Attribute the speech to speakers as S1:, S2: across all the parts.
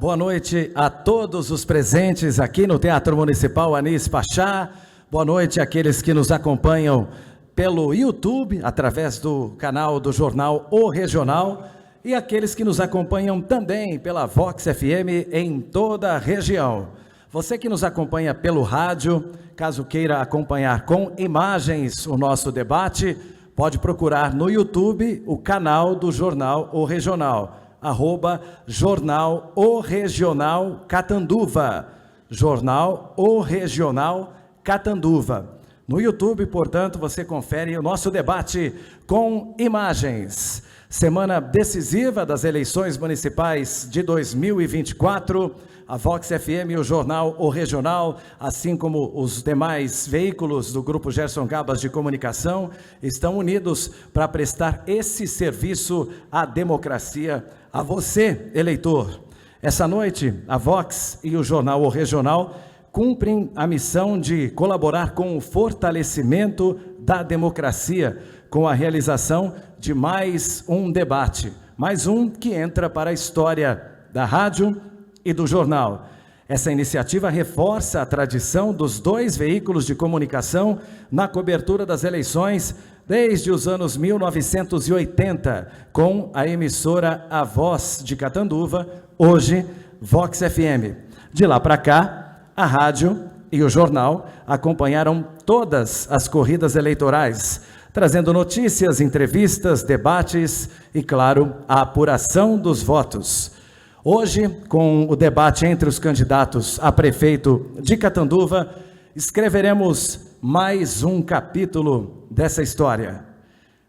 S1: boa noite a todos os presentes aqui no Teatro Municipal Anis Pachá. Boa noite àqueles que nos acompanham pelo YouTube, através do canal do jornal O Regional, e aqueles que nos acompanham também pela Vox FM em toda a região. Você que nos acompanha pelo rádio, caso queira acompanhar com imagens o nosso debate, pode procurar no YouTube o canal do jornal O Regional, @Jornal O Regional Catanduva, Jornal O Regional Catanduva. No YouTube, portanto, você confere o nosso debate com imagens. Semana decisiva das eleições municipais de 2024, a Vox FM e o jornal O Regional, assim como os demais veículos do Grupo Gerson Gabas de Comunicação, estão unidos para prestar esse serviço à democracia, a você, eleitor. Essa noite, a Vox e o jornal O Regional cumprem a missão de colaborar com o fortalecimento da democracia, com a realização de mais um debate, mais um que entra para a história da rádio e do jornal. Essa iniciativa reforça a tradição dos dois veículos de comunicação na cobertura das eleições desde os anos 1980, com a emissora A Voz de Catanduva, hoje Vox FM. De lá para cá, a rádio e o jornal acompanharam todas as corridas eleitorais, trazendo notícias, entrevistas, debates e, claro, a apuração dos votos. Hoje, com o debate entre os candidatos a prefeito de Catanduva, escreveremos mais um capítulo dessa história.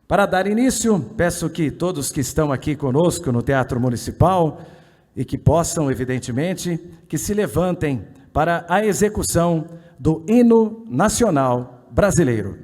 S1: Para dar início, peço que todos que estão aqui conosco no Teatro Municipal e que possam, evidentemente, que se levantem para a execução do Hino Nacional Brasileiro.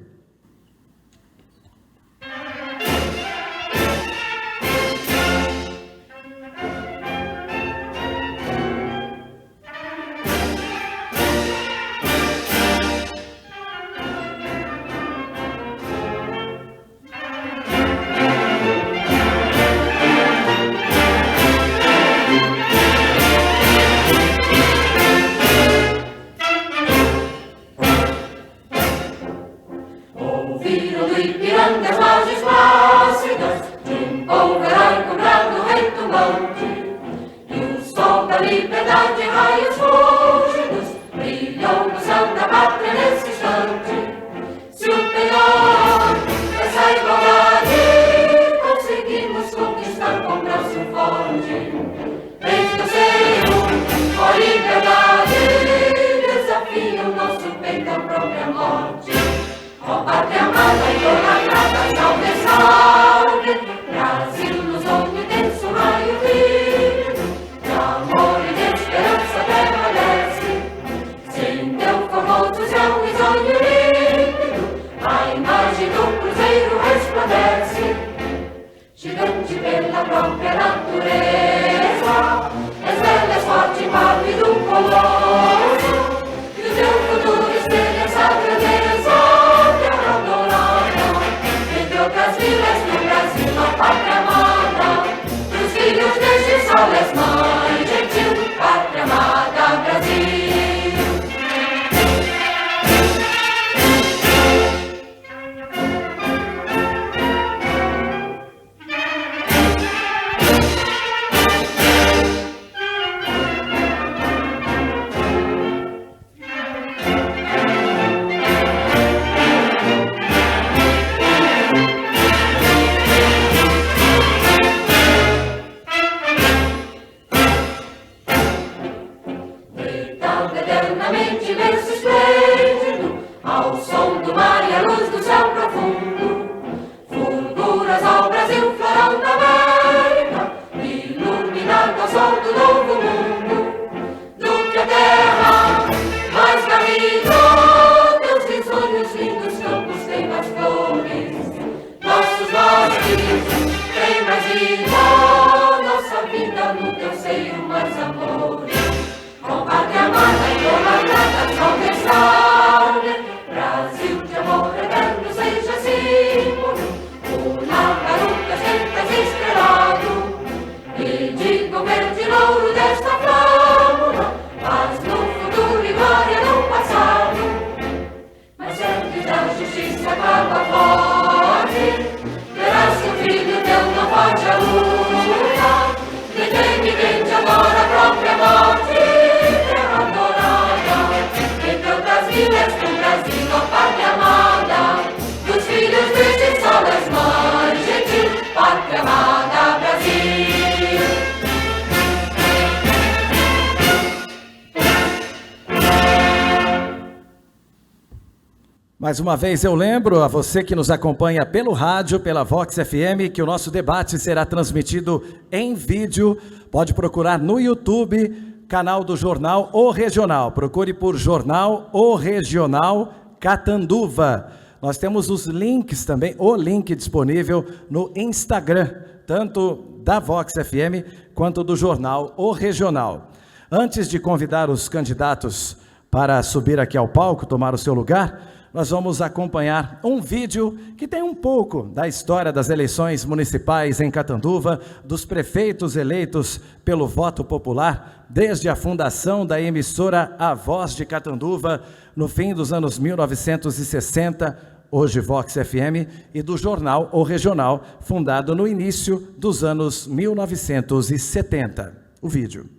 S1: Mais uma vez eu lembro a você que nos acompanha pelo rádio, pela Vox FM, que o nosso debate será transmitido em vídeo. Pode procurar no YouTube, canal do Jornal O Regional. Procure por Jornal O Regional Catanduva. Nós temos os links também, o link disponível no Instagram, tanto da Vox FM quanto do Jornal O Regional. Antes de convidar os candidatos para subir aqui ao palco, tomar o seu lugar, nós vamos acompanhar um vídeo que tem um pouco da história das eleições municipais em Catanduva, dos prefeitos eleitos pelo voto popular, desde a fundação da emissora A Voz de Catanduva, no fim dos anos 1960, hoje Vox FM, e do Jornal O Regional, fundado no início dos anos 1970. O vídeo.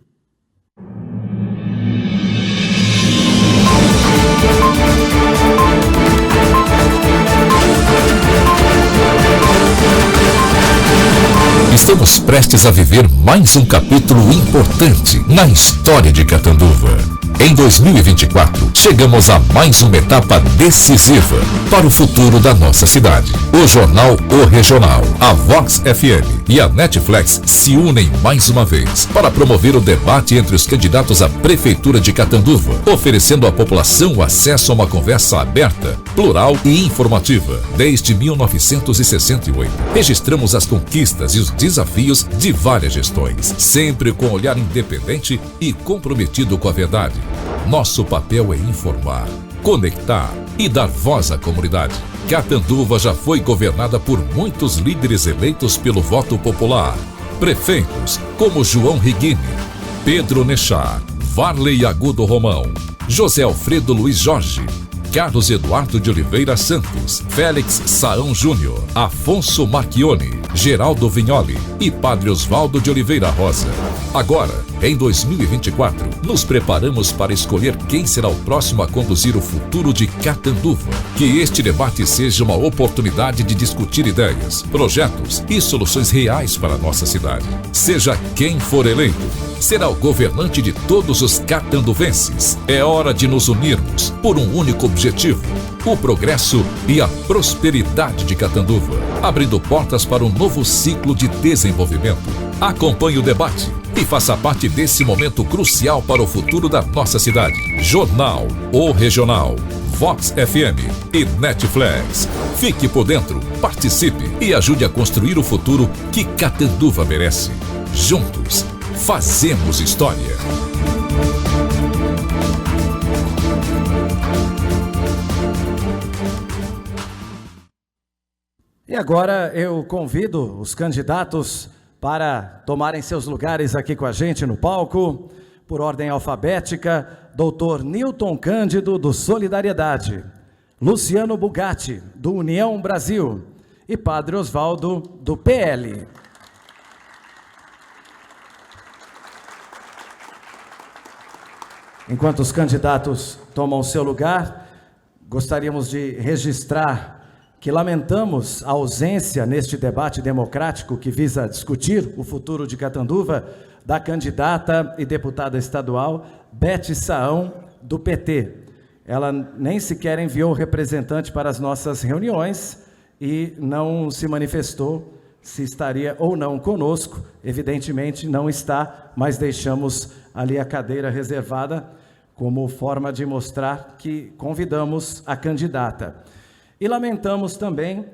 S2: Estamos prestes a viver mais um capítulo importante na história de Catanduva. Em 2024, chegamos a mais uma etapa decisiva para o futuro da nossa cidade. O Jornal O Regional, a Vox FM e a Netflix se unem mais uma vez para promover o debate entre os candidatos à Prefeitura de Catanduva, oferecendo à população o acesso a uma conversa aberta, plural e informativa. Desde 1968, registramos as conquistas e os desafios de várias gestões, sempre com um olhar independente e comprometido com a verdade. Nosso papel é informar, conectar e dar voz à comunidade. Catanduva já foi governada por muitos líderes eleitos pelo voto popular. Prefeitos como João Riguini, Pedro Nechá, Varley Agudo Romão, José Alfredo Luiz Jorge, Carlos Eduardo de Oliveira Santos, Félix Saão Júnior, Afonso Marchione, Geraldo Vignoli e Padre Osvaldo de Oliveira Rosa. Agora, em 2024, nos preparamos para escolher quem será o próximo a conduzir o futuro de Catanduva. Que este debate seja uma oportunidade de discutir ideias, projetos e soluções reais para a nossa cidade. Seja quem for eleito, será o governante de todos os catanduvenses. É hora de nos unirmos por um único objetivo: o progresso e a prosperidade de Catanduva, abrindo portas para um novo ciclo de desenvolvimento. Acompanhe o debate e faça parte desse momento crucial para o futuro da nossa cidade. Jornal O Regional, Vox FM e Netflix. Fique por dentro, participe e ajude a construir o futuro que Catanduva merece. Juntos, fazemos história.
S1: E agora eu convido os candidatos para tomarem seus lugares aqui com a gente no palco, por ordem alfabética: Dr. Newton Cândido, do Solidariedade, Luciano Bugatti, do União Brasil, e Padre Osvaldo, do PL. Enquanto os candidatos tomam seu lugar, gostaríamos de registrar que lamentamos a ausência neste debate democrático que visa discutir o futuro de Catanduva da candidata e deputada estadual Beth Saão, do PT. Ela nem sequer enviou representante para as nossas reuniões e não se manifestou se estaria ou não conosco. Evidentemente não está, mas deixamos ali a cadeira reservada como forma de mostrar que convidamos a candidata. E lamentamos também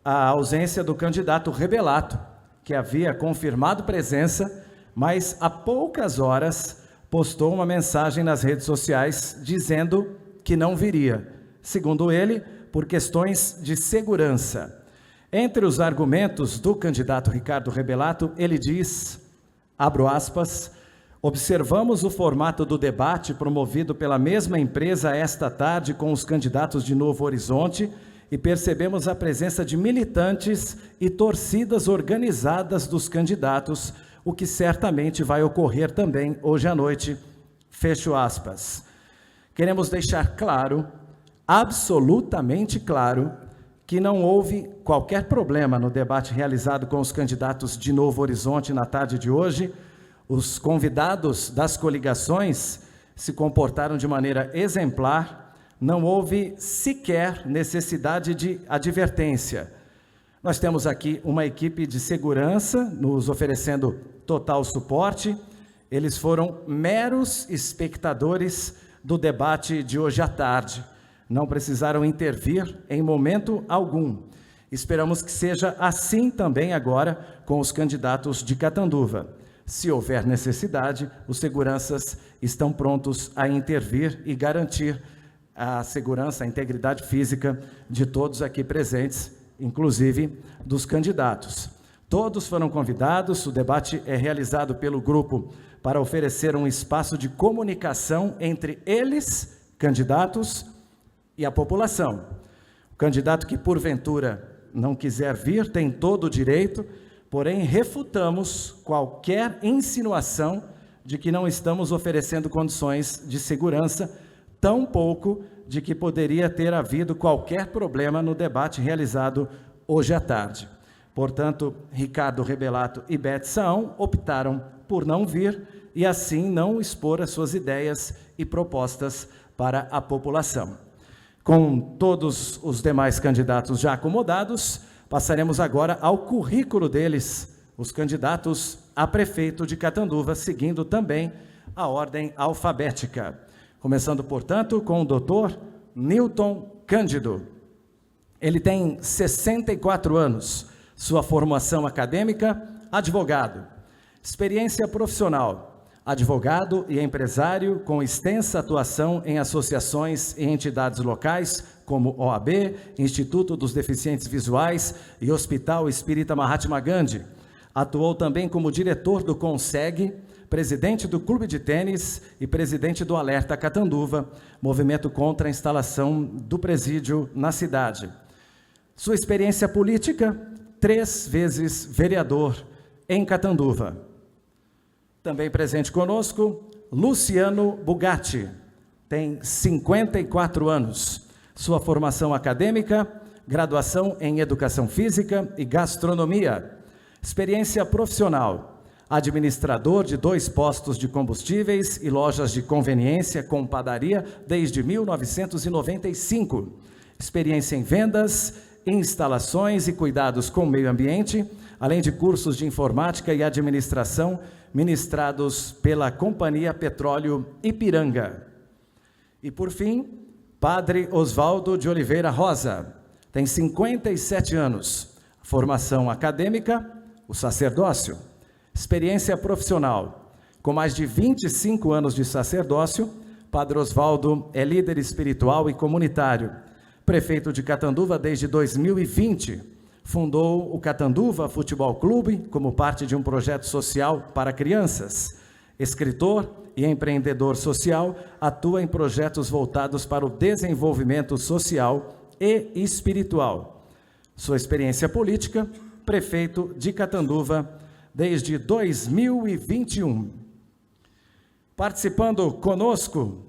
S1: a ausência do candidato Rebelato, que havia confirmado presença, mas há poucas horas postou uma mensagem nas redes sociais dizendo que não viria, segundo ele, por questões de segurança. Entre os argumentos do candidato Ricardo Rebelato, ele diz, abro aspas, observamos o formato do debate promovido pela mesma empresa esta tarde com os candidatos de Novo Horizonte e percebemos a presença de militantes e torcidas organizadas dos candidatos, o que certamente vai ocorrer também hoje à noite, fecho aspas. Queremos deixar claro, absolutamente claro, que não houve qualquer problema no debate realizado com os candidatos de Novo Horizonte na tarde de hoje. Os convidados das coligações se comportaram de maneira exemplar, não houve sequer necessidade de advertência. Nós temos aqui uma equipe de segurança nos oferecendo total suporte. Eles foram meros espectadores do debate de hoje à tarde. Não precisaram intervir em momento algum. Esperamos que seja assim também agora com os candidatos de Catanduva. Se houver necessidade, os seguranças estão prontos a intervir e garantir a segurança, a integridade física de todos aqui presentes, inclusive dos candidatos. Todos foram convidados, o debate é realizado pelo grupo para oferecer um espaço de comunicação entre eles, candidatos, e a população. O candidato que porventura não quiser vir tem todo o direito, porém refutamos qualquer insinuação de que não estamos oferecendo condições de segurança, tampouco de que poderia ter havido qualquer problema no debate realizado hoje à tarde. Portanto, Ricardo Rebelato e Beth Saão optaram por não vir e assim não expor as suas ideias e propostas para a população. Com todos os demais candidatos já acomodados, passaremos agora ao currículo deles, os candidatos a prefeito de Catanduva, seguindo também a ordem alfabética. Começando, portanto, com o doutor Newton Cândido. Ele tem 64 anos, sua formação acadêmica, advogado. Experiência profissional, advogado e empresário com extensa atuação em associações e entidades locais, como OAB, Instituto dos Deficientes Visuais e Hospital Espírita Mahatma Gandhi. Atuou também como diretor do CONSEG, presidente do Clube de Tênis e presidente do Alerta Catanduva, movimento contra a instalação do presídio na cidade. Sua experiência política, 3 vezes vereador em Catanduva. Também presente conosco, Luciano Bugatti, tem 54 anos. Sua formação acadêmica, graduação em Educação Física e Gastronomia. Experiência profissional, administrador de 2 postos de combustíveis e lojas de conveniência com padaria desde 1995. Experiência em vendas, instalações e cuidados com o meio ambiente, além de cursos de informática e administração ministrados pela Companhia Petróleo Ipiranga. E por fim, Padre Oswaldo de Oliveira Rosa, tem 57 anos, formação acadêmica, o sacerdócio, experiência profissional, com mais de 25 anos de sacerdócio, Padre Oswaldo é líder espiritual e comunitário, prefeito de Catanduva desde 2020, fundou o Catanduva Futebol Clube como parte de um projeto social para crianças. Escritor e empreendedor social, atua em projetos voltados para o desenvolvimento social e espiritual. Sua experiência política, prefeito de Catanduva desde 2021. Participando conosco,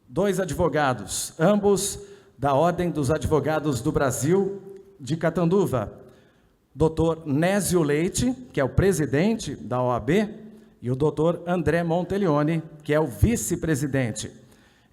S1: 2 advogados, ambos da Ordem dos Advogados do Brasil, de Catanduva, Dr. Nésio Leite, que é o presidente da OAB, e o Dr. André Monteleone, que é o vice-presidente.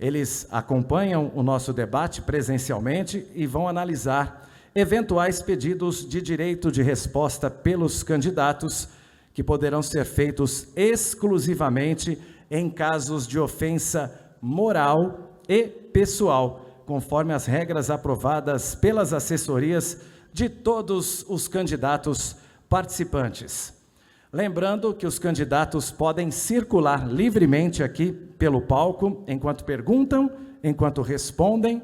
S1: Eles acompanham o nosso debate presencialmente e vão analisar eventuais pedidos de direito de resposta pelos candidatos, que poderão ser feitos exclusivamente em casos de ofensa moral e pessoal, conforme as regras aprovadas pelas assessorias de todos os candidatos participantes. Lembrando que os candidatos podem circular livremente aqui pelo palco, enquanto perguntam, enquanto respondem,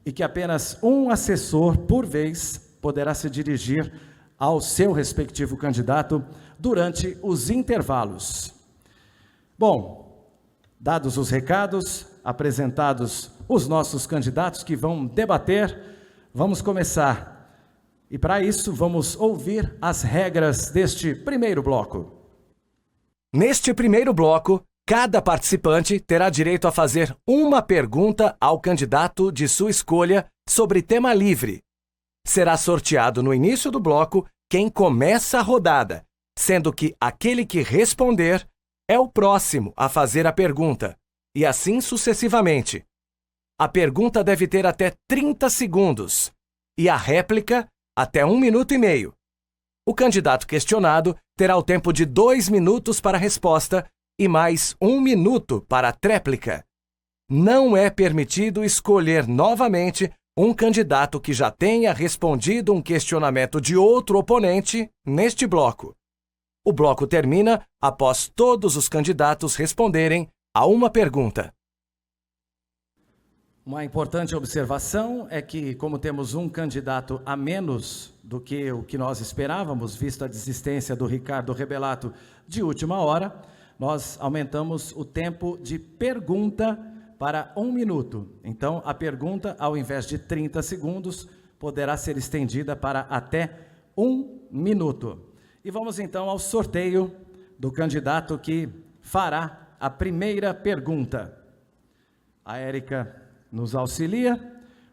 S1: e que apenas um assessor por vez poderá se dirigir ao seu respectivo candidato durante os intervalos. Bom, dados os recados, apresentados os nossos candidatos que vão debater, vamos começar. E para isso, vamos ouvir as regras deste primeiro bloco.
S3: Neste primeiro bloco, cada participante terá direito a fazer uma pergunta ao candidato de sua escolha sobre tema livre. Será sorteado no início do bloco quem começa a rodada, sendo que aquele que responder é o próximo a fazer a pergunta, e assim sucessivamente. A pergunta deve ter até 30 segundos e a réplica até 1 minuto e meio. O candidato questionado terá o tempo de 2 minutos para a resposta e mais 1 minuto para a tréplica. Não é permitido escolher novamente um candidato que já tenha respondido um questionamento de outro oponente neste bloco. O bloco termina após todos os candidatos responderem a uma pergunta.
S1: Uma importante observação é que, como temos um candidato a menos do que o que nós esperávamos, visto a desistência do Ricardo Rebelato de última hora, nós aumentamos o tempo de pergunta para 1 minuto. Então, a pergunta, ao invés de 30 segundos, poderá ser estendida para até 1 minuto. E vamos então ao sorteio do candidato que fará a primeira pergunta. A Érica nos auxilia.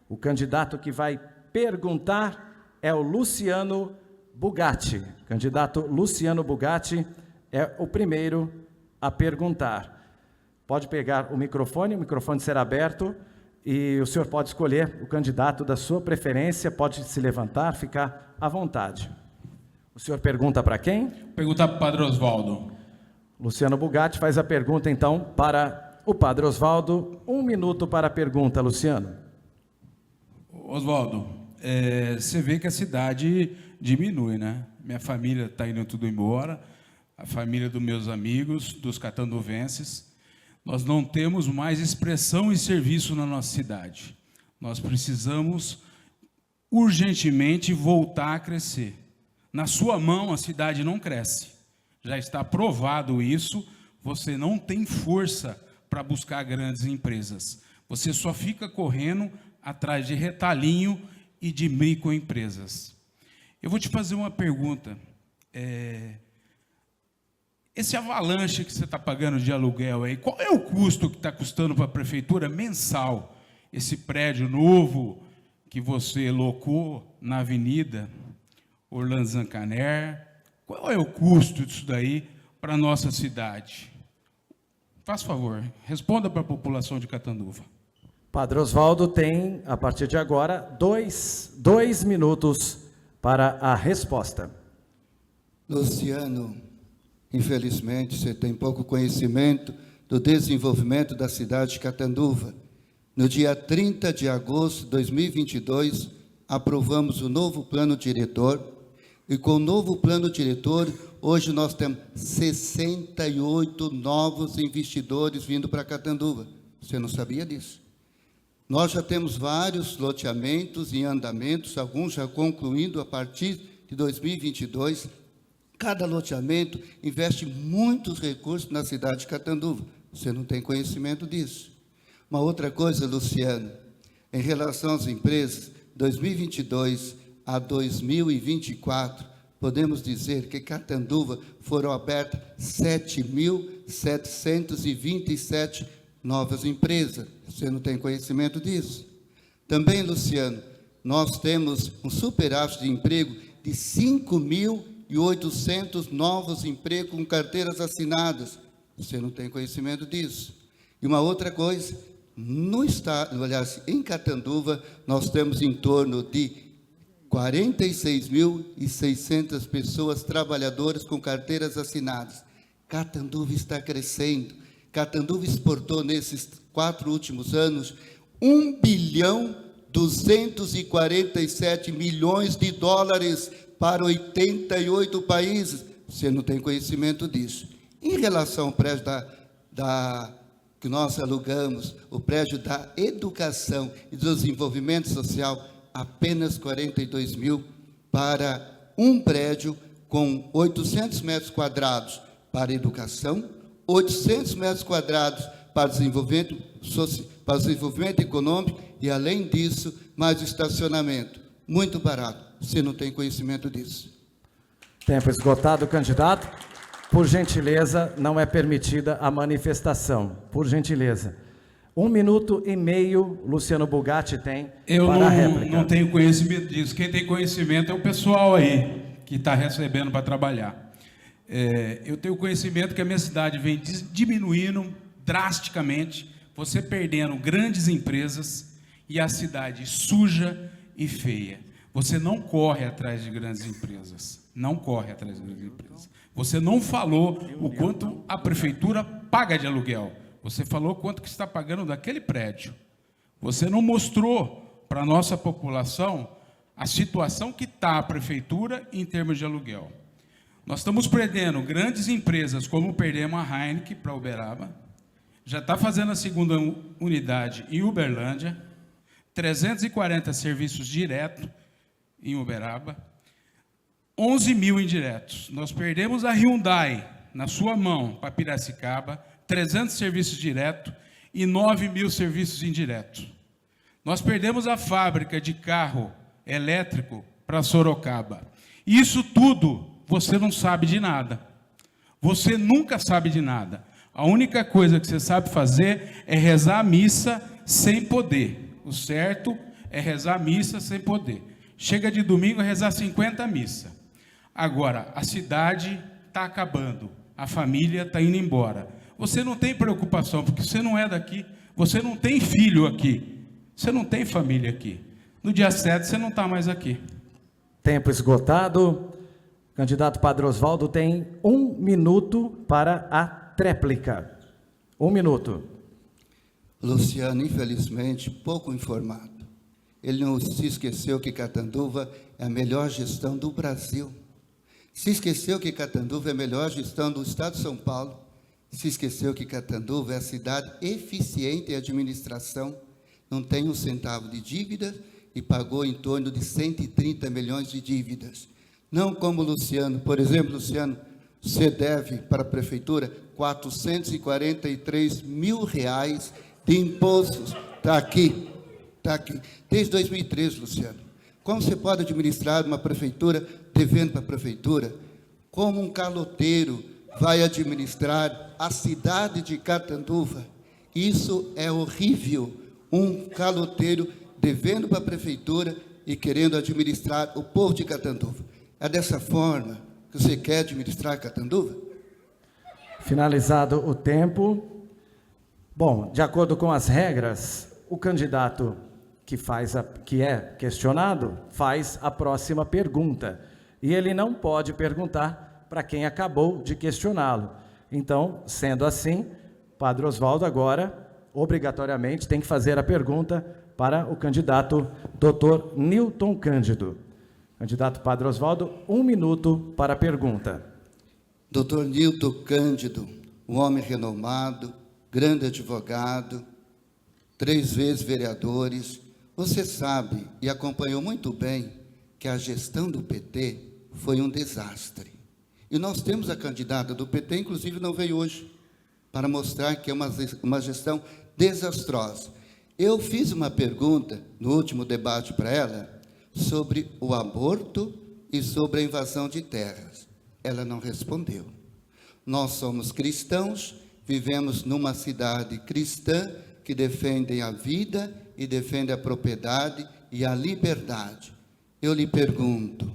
S1: O candidato que vai perguntar é o Luciano Bugatti. Candidato Luciano Bugatti é o primeiro a perguntar. Pode pegar o microfone será aberto e o senhor pode escolher o candidato da sua preferência, pode se levantar, ficar à vontade. O senhor pergunta para quem?
S4: Perguntar para o Padre Osvaldo.
S1: Luciano Bugatti faz a pergunta, então, para o Padre Osvaldo. 1 minuto para a pergunta, Luciano.
S4: Osvaldo, você vê que a cidade diminui, né? Minha família está indo tudo embora, a família dos meus amigos, dos catanduvenses. Nós não temos mais expressão e serviço na nossa cidade. Nós precisamos urgentemente voltar a crescer. Na sua mão, a cidade não cresce. Já está provado isso. Você não tem força para buscar grandes empresas. Você só fica correndo atrás de retalhinho e de microempresas. Eu vou te fazer uma pergunta. Esse avalanche que você está pagando de aluguel aí, qual é o custo que está custando para a prefeitura mensal? Esse prédio novo que você locou na Avenida Orlando Zancaner, qual é o custo disso daí para a nossa cidade? Faz favor, responda para a população de Catanduva.
S1: Padre Osvaldo tem, a partir de agora, dois minutos para a resposta.
S5: Luciano, infelizmente, você tem pouco conhecimento do desenvolvimento da cidade de Catanduva. No dia 30 de agosto de 2022, aprovamos o novo plano diretor, e com o novo plano diretor, hoje nós temos 68 novos investidores vindo para Catanduva. Você não sabia disso? Nós já temos vários loteamentos em andamentos, alguns já concluindo a partir de 2022. Cada loteamento investe muitos recursos na cidade de Catanduva. Você não tem conhecimento disso. Uma outra coisa, Luciano, em relação às empresas, 2022 a 2024, podemos dizer que Catanduva foram abertas 7.727 novas empresas. Você não tem conhecimento disso? Também, Luciano, nós temos um superávit de emprego de 5.800 novos empregos com carteiras assinadas. Você não tem conhecimento disso? E uma outra coisa, no estado, aliás, em Catanduva, nós temos em torno de 46.600 pessoas trabalhadoras com carteiras assinadas. Catanduva está crescendo. Catanduva exportou nesses 4 últimos anos 1.247 bilhões de dólares para 88 países. Você não tem conhecimento disso. Em relação ao prédio que nós alugamos, o prédio da Educação e Desenvolvimento Social, apenas 42 mil para um prédio com 800 metros quadrados para educação, 800 metros quadrados para desenvolvimento econômico e, além disso, mais estacionamento. Muito barato. Você não tem conhecimento disso.
S1: Tempo esgotado, candidato. Por gentileza, não é permitida a manifestação. Por gentileza. 1 minuto e meio, Luciano Bugatti tem para a réplica.
S4: Eu não tenho conhecimento disso. Quem tem conhecimento é o pessoal aí, que está recebendo para trabalhar. Eu tenho conhecimento que a minha cidade vem diminuindo drasticamente você perdendo grandes empresas e a cidade suja e feia. Você não corre atrás de grandes empresas. Não corre atrás de grandes empresas. Você não falou o quanto a prefeitura paga de aluguel. Você falou quanto que está pagando daquele prédio. Você não mostrou para a nossa população a situação que está a prefeitura em termos de aluguel. Nós estamos perdendo grandes empresas, como perdemos a Heineken para Uberaba, já está fazendo a segunda unidade em Uberlândia, 340 serviços diretos em Uberaba, 11 mil indiretos. Nós perdemos a Hyundai, na sua mão, para Piracicaba, 300 serviços diretos e 9 mil serviços indiretos. Nós perdemos a fábrica de carro elétrico para Sorocaba. Isso tudo você não sabe de nada. Você nunca sabe de nada. A única coisa que você sabe fazer é rezar a missa sem poder. O certo é rezar a missa sem poder. Chega de domingo e rezar 50 missas. Agora, a cidade está acabando. A família está indo embora. Você não tem preocupação, porque você não é daqui. Você não tem filho aqui. Você não tem família aqui. No dia 7 você não está mais aqui.
S1: Tempo esgotado. O candidato Padre Osvaldo tem 1 minuto para a tréplica. 1 minuto.
S5: Luciano, infelizmente, pouco informado. Ele não se esqueceu que Catanduva é a melhor gestão do Brasil. Se esqueceu que Catanduva é a melhor gestão do Estado de São Paulo. Se esqueceu que Catanduva é a cidade eficiente em administração. Não tem um centavo de dívida e pagou em torno de 130 milhões de dívidas. Não como Luciano. Por exemplo, Luciano, você deve para a prefeitura 443 mil reais de impostos. Está aqui. Está aqui. Desde 2013, Luciano. Como você pode administrar uma prefeitura devendo para a prefeitura? Como um caloteiro vai administrar a cidade de Catanduva? Isso é horrível. Um caloteiro devendo para a prefeitura e querendo administrar o povo de Catanduva. É dessa forma que você quer administrar Catanduva?
S1: Finalizado o tempo. Bom, de acordo com as regras, o candidato que é questionado faz a próxima pergunta. E ele não pode perguntar para quem acabou de questioná-lo. Então, sendo assim, Padre Osvaldo agora, obrigatoriamente, tem que fazer a pergunta para o candidato Dr. Newton Cândido. Candidato Padre Osvaldo, 1 minuto para a pergunta.
S5: Dr. Newton Cândido, um homem renomado, grande advogado, 3 vezes vereadores. Você sabe e acompanhou muito bem que a gestão do PT foi um desastre. E nós temos a candidata do PT, inclusive não veio hoje, para mostrar que é uma gestão desastrosa. Eu fiz uma pergunta no último debate para ela sobre o aborto e sobre a invasão de terras. Ela não respondeu. Nós somos cristãos, vivemos numa cidade cristã que defende a vida e defende a propriedade e a liberdade. Eu lhe pergunto,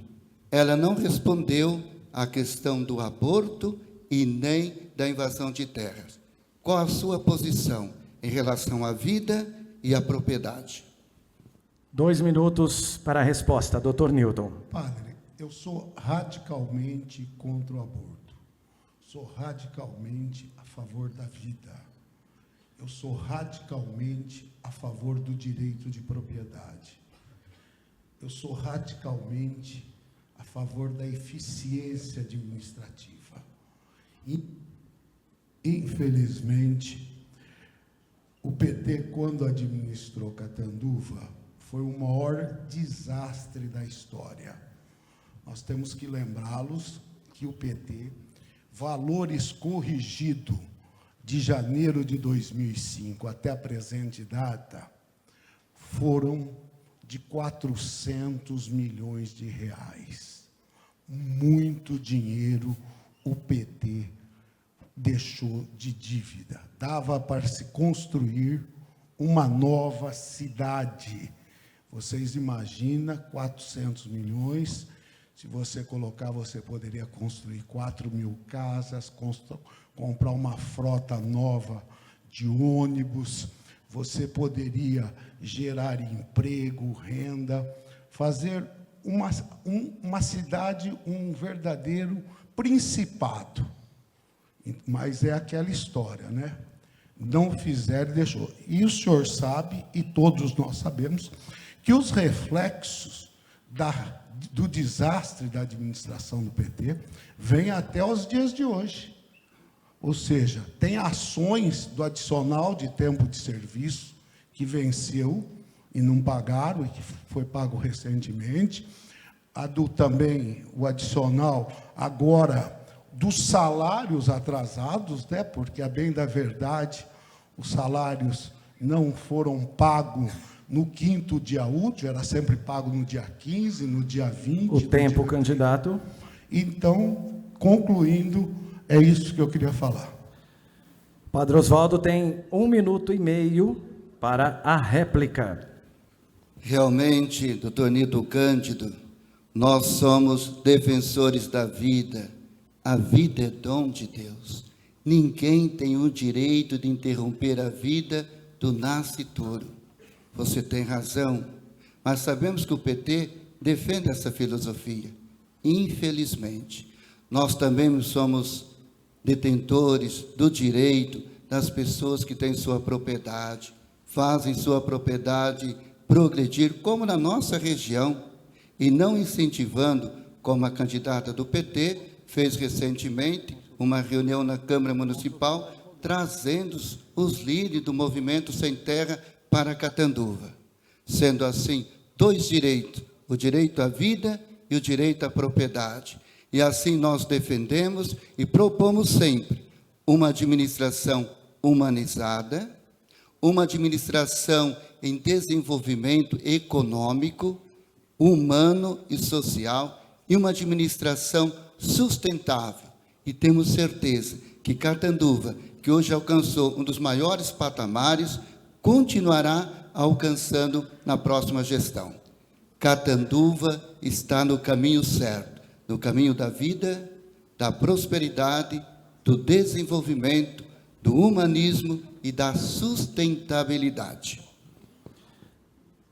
S5: ela não respondeu à questão do aborto e nem da invasão de terras. Qual a sua posição em relação à vida e à propriedade?
S1: 2 minutos para a resposta, Dr. Newton.
S6: Padre, eu sou radicalmente contra o aborto. Sou radicalmente a favor da vida. Eu sou radicalmente a favor do direito de propriedade. Eu sou radicalmente a favor da eficiência administrativa. Infelizmente, o PT, quando administrou Catanduva, foi o maior desastre da história. Nós temos que lembrá-los que o PT, valores corrigidos de janeiro de 2005 até a presente data, foram de 400 milhões de reais. Muito dinheiro o PT deixou de dívida. Dava para se construir uma nova cidade. Vocês imaginam 400 milhões, se você colocar, você poderia construir 4.000 casas, comprar uma frota nova de ônibus, você poderia gerar emprego, renda, fazer uma cidade um verdadeiro principado. Mas é aquela história, né? Não fizeram e deixou. E o senhor sabe, e todos nós sabemos, que os reflexos do desastre da administração do PT vêm até os dias de hoje. Ou seja, tem ações do adicional de tempo de serviço que venceu e não pagaram, e que foi pago recentemente. Também o adicional agora dos salários atrasados, né? Porque, a bem da verdade, os salários não foram pagos no 5º dia útil, era sempre pago no dia 15, no dia 20.
S1: O tempo, candidato.
S6: Então, concluindo, é isso que eu queria falar.
S1: Padre Oswaldo tem 1 minuto e meio para a réplica.
S5: Realmente, doutor Nilton Cândido, nós somos defensores da vida. A vida é dom de Deus. Ninguém tem o direito de interromper a vida do nascituro. Você tem razão, mas sabemos que o PT defende essa filosofia. Infelizmente, nós também somos detentores do direito das pessoas que têm sua propriedade, fazem sua propriedade progredir, como na nossa região, e não incentivando, como a candidata do PT fez recentemente, uma reunião na Câmara Municipal, trazendo os líderes do movimento Sem Terra para Catanduva. Sendo assim, 2 direitos, o direito à vida e o direito à propriedade. E assim nós defendemos e propomos sempre uma administração humanizada, uma administração em desenvolvimento econômico, humano e social, e uma administração sustentável. E temos certeza que Catanduva, que hoje alcançou um dos maiores patamares, continuará alcançando na próxima gestão. Catanduva está no caminho certo, no caminho da vida, da prosperidade, do desenvolvimento, do humanismo e da sustentabilidade.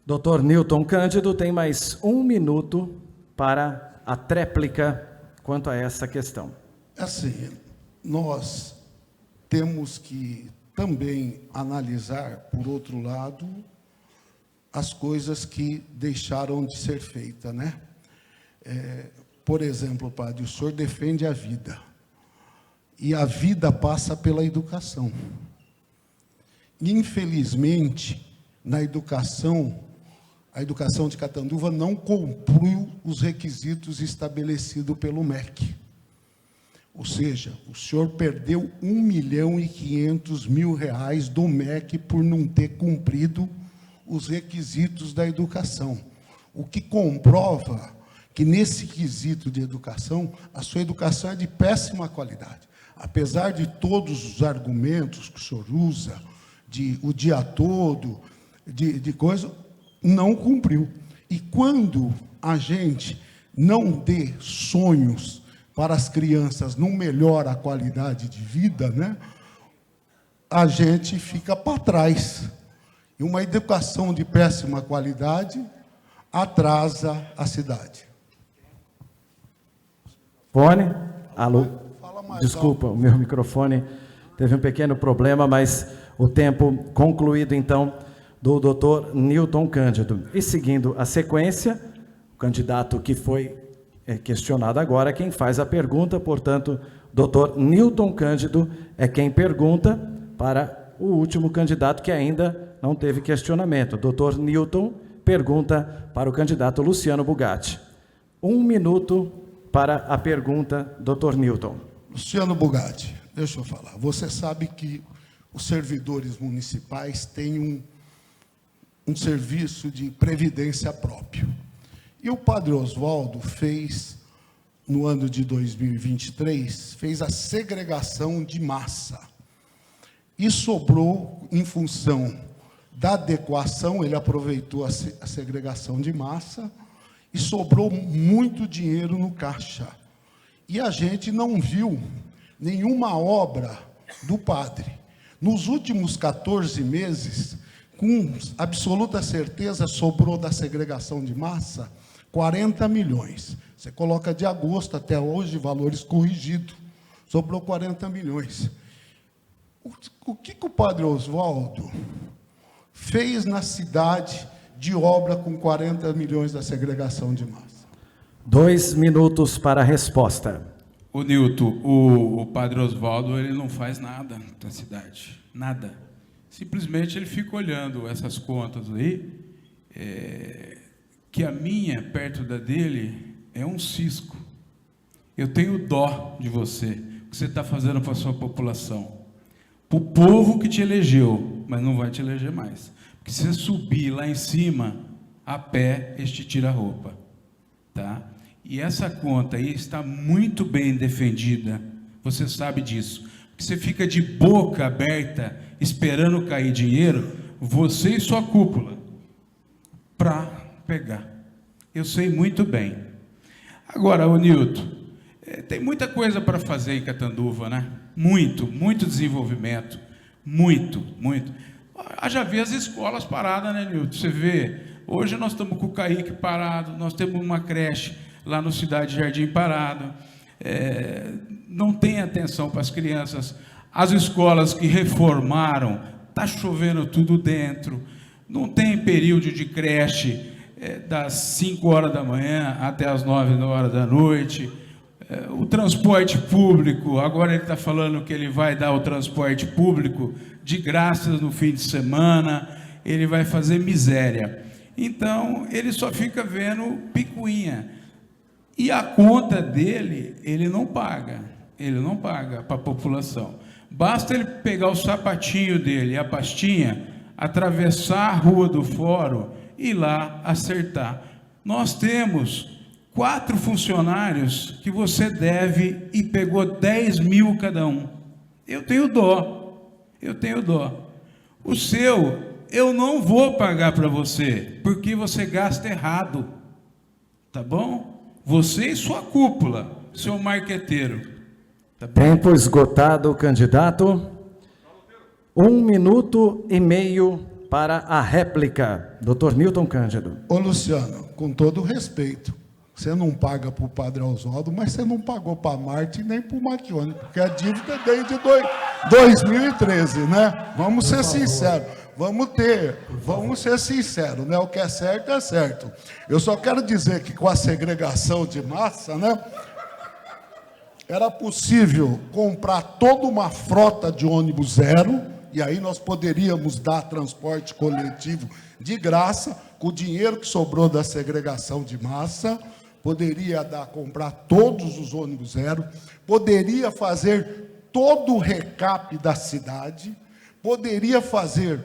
S1: Doutor Nilton Cândido tem mais 1 minuto para a tréplica quanto a essa questão.
S6: Assim, nós temos que também analisar, por outro lado, as coisas que deixaram de ser feitas, né? Por exemplo, padre, o senhor defende a vida. E a vida passa pela educação. Infelizmente, na educação, a educação de Catanduva não cumpriu os requisitos estabelecidos pelo MEC. Ou seja, o senhor perdeu R$1.500.000 do MEC por não ter cumprido os requisitos da educação. O que comprova que, nesse quesito de educação, a sua educação é de péssima qualidade. Apesar de todos os argumentos que o senhor usa, o dia todo, de coisa, não cumpriu. E quando a gente não dê sonhos para as crianças, não melhora a qualidade de vida, né, a gente fica para trás. E uma educação de péssima qualidade atrasa a cidade.
S1: Fone? Alô? Desculpa, o meu microfone teve um pequeno problema, mas o tempo concluído, então, do doutor Nilton Cândido. E seguindo a sequência, o candidato que foi questionado agora, quem faz a pergunta, portanto, doutor Nilton Cândido é quem pergunta para o último candidato que ainda não teve questionamento. Doutor Nilton pergunta para o candidato Luciano Bugatti. 1 minuto para a pergunta, doutor Nilton.
S6: Luciano Bugatti, deixa eu falar. Você sabe que os servidores municipais têm um serviço de previdência próprio. E o padre Oswaldo fez, no ano de 2023, fez a segregação de massa. E sobrou, em função da adequação, ele aproveitou a segregação de massa, e sobrou muito dinheiro no caixa. E a gente não viu nenhuma obra do padre. Nos últimos 14 meses, com absoluta certeza, sobrou da segregação de massa 40 milhões. Você coloca de agosto até hoje, valores corrigidos, sobrou 40 milhões. O que o padre Oswaldo fez na cidade de obra com 40 milhões da segregação de massa?
S1: 2 minutos para a resposta.
S4: O Nilton, o padre Oswaldo, ele não faz nada na cidade, nada. Simplesmente ele fica olhando essas contas aí, que a minha, perto da dele, é um cisco. Eu tenho dó de você, o que você está fazendo para a sua população. Para o povo que te elegeu, mas não vai te eleger mais. Porque se você subir lá em cima, a pé, este tira a roupa. Tá? E essa conta aí está muito bem defendida, você sabe disso. Porque você fica de boca aberta, esperando cair dinheiro, você e sua cúpula, para pegar. Eu sei muito bem. Agora, ô Nilton, tem muita coisa para fazer em Catanduva, né? Muito desenvolvimento. Muito. Já vê as escolas paradas, né, Nilton? Você vê, hoje nós estamos com o Kaique parado, nós temos uma creche lá no Cidade Jardim parado, não tem atenção para as crianças. As escolas que reformaram, está chovendo tudo dentro, não tem período de creche das 5 horas da manhã até as 9 horas da noite. O transporte público, agora ele está falando que ele vai dar o transporte público de graça no fim de semana, ele vai fazer miséria. Então, ele só fica vendo picuinha. E a conta dele, ele não paga para a população. Basta ele pegar o sapatinho dele, a pastinha, atravessar a rua do fórum e ir lá acertar. Nós temos 4 funcionários que você deve e pegou 10 mil cada um. Eu tenho dó. O seu, eu não vou pagar para você, porque você gasta errado. Tá bom? Você e sua cúpula, seu marqueteiro. Tá bom?
S1: Tempo esgotado, candidato. 1 minuto e meio para a réplica. Dr. Milton Cândido.
S6: Ô Luciano, com todo respeito, você não paga para o padre Oswaldo, mas você não pagou para a Marte nem para o Marchione, porque a dívida é desde 2013, né? Vamos ser sinceros. Vamos ser sinceros, né? O que é certo. Eu só quero dizer que com a segregação de massa, né? Era possível comprar toda uma frota de ônibus zero, e aí nós poderíamos dar transporte coletivo de graça, com o dinheiro que sobrou da segregação de massa, poderia comprar todos os ônibus zero, poderia fazer todo o recap da cidade, poderia fazer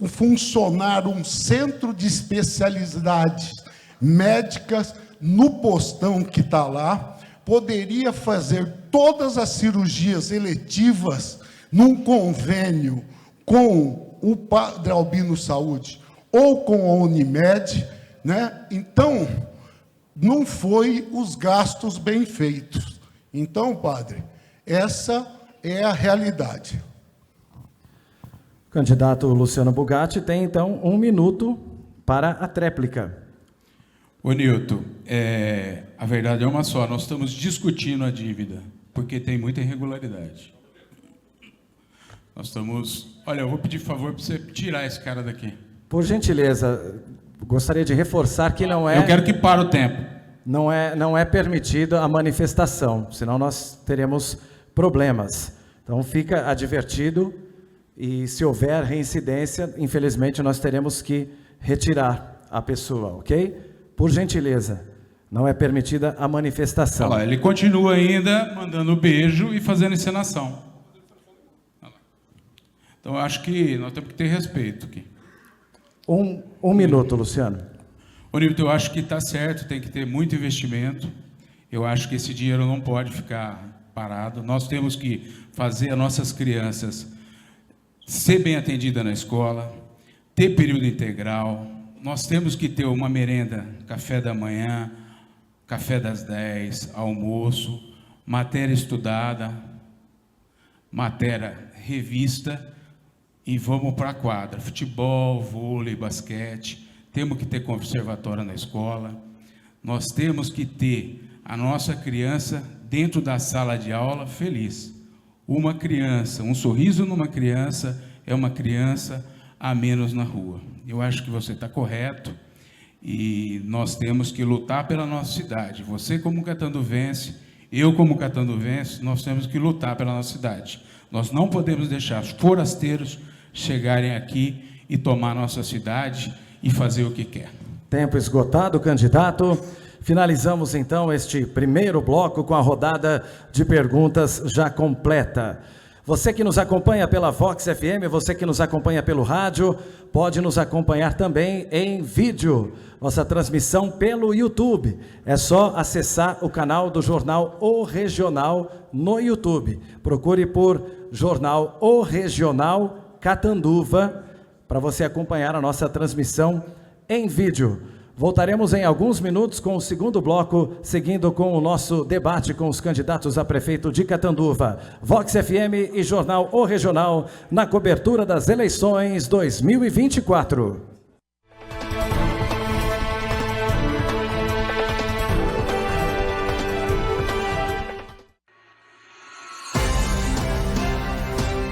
S6: funcionar um centro de especialidades médicas no postão que está lá, poderia fazer todas as cirurgias eletivas num convênio com o Padre Albino Saúde ou com a Unimed, né? Então, não foi os gastos bem feitos. Então, padre, essa é a realidade.
S1: O candidato Luciano Bugatti tem, então, 1 minuto para a tréplica.
S4: Ô Nilton, a verdade é uma só, nós estamos discutindo a dívida, porque tem muita irregularidade. Nós estamos... Olha, eu vou pedir favor para você tirar esse cara daqui.
S1: Por gentileza, gostaria de reforçar que não é...
S4: Eu quero que pare o tempo.
S1: Não é permitida a manifestação, senão nós teremos problemas. Então, fica advertido, e se houver reincidência, infelizmente, nós teremos que retirar a pessoa, ok? Por gentileza, não é permitida a manifestação.
S4: Olha lá, ele continua ainda mandando beijo e fazendo encenação. Então, eu acho que nós temos que ter respeito aqui.
S1: Um minuto, Luciano.
S4: Ô, Nilton, eu acho que está certo, tem que ter muito investimento. Eu acho que esse dinheiro não pode ficar parado. Nós temos que fazer as nossas crianças ser bem atendidas na escola, ter período integral. Nós temos que ter uma merenda, café da manhã, café das 10, almoço, matéria estudada. matéria revista e vamos para a quadra. Futebol, vôlei, basquete. Temos que ter conservatório na escola. Nós temos que ter a nossa criança dentro da sala de aula feliz. Uma criança, um sorriso numa criança é uma criança a menos na rua. Eu acho que você está correto e nós temos que lutar pela nossa cidade. Você como catanduvense, eu como catanduvense, nós temos que lutar pela nossa cidade. Nós não podemos deixar os forasteiros chegarem aqui e tomar nossa cidade e fazer o que quer.
S1: Tempo esgotado, candidato. Finalizamos então este primeiro bloco com a rodada de perguntas já completa. Você que nos acompanha pela Vox FM, você que nos acompanha pelo rádio, pode nos acompanhar também em vídeo. Nossa transmissão pelo YouTube. É só acessar o canal do Jornal O Regional no YouTube. Procure por Jornal O Regional Catanduva para você acompanhar a nossa transmissão em vídeo. Voltaremos em alguns minutos com o segundo bloco, seguindo com o nosso debate com os candidatos a prefeito de Catanduva. Vox FM e Jornal O Regional na cobertura das eleições 2024.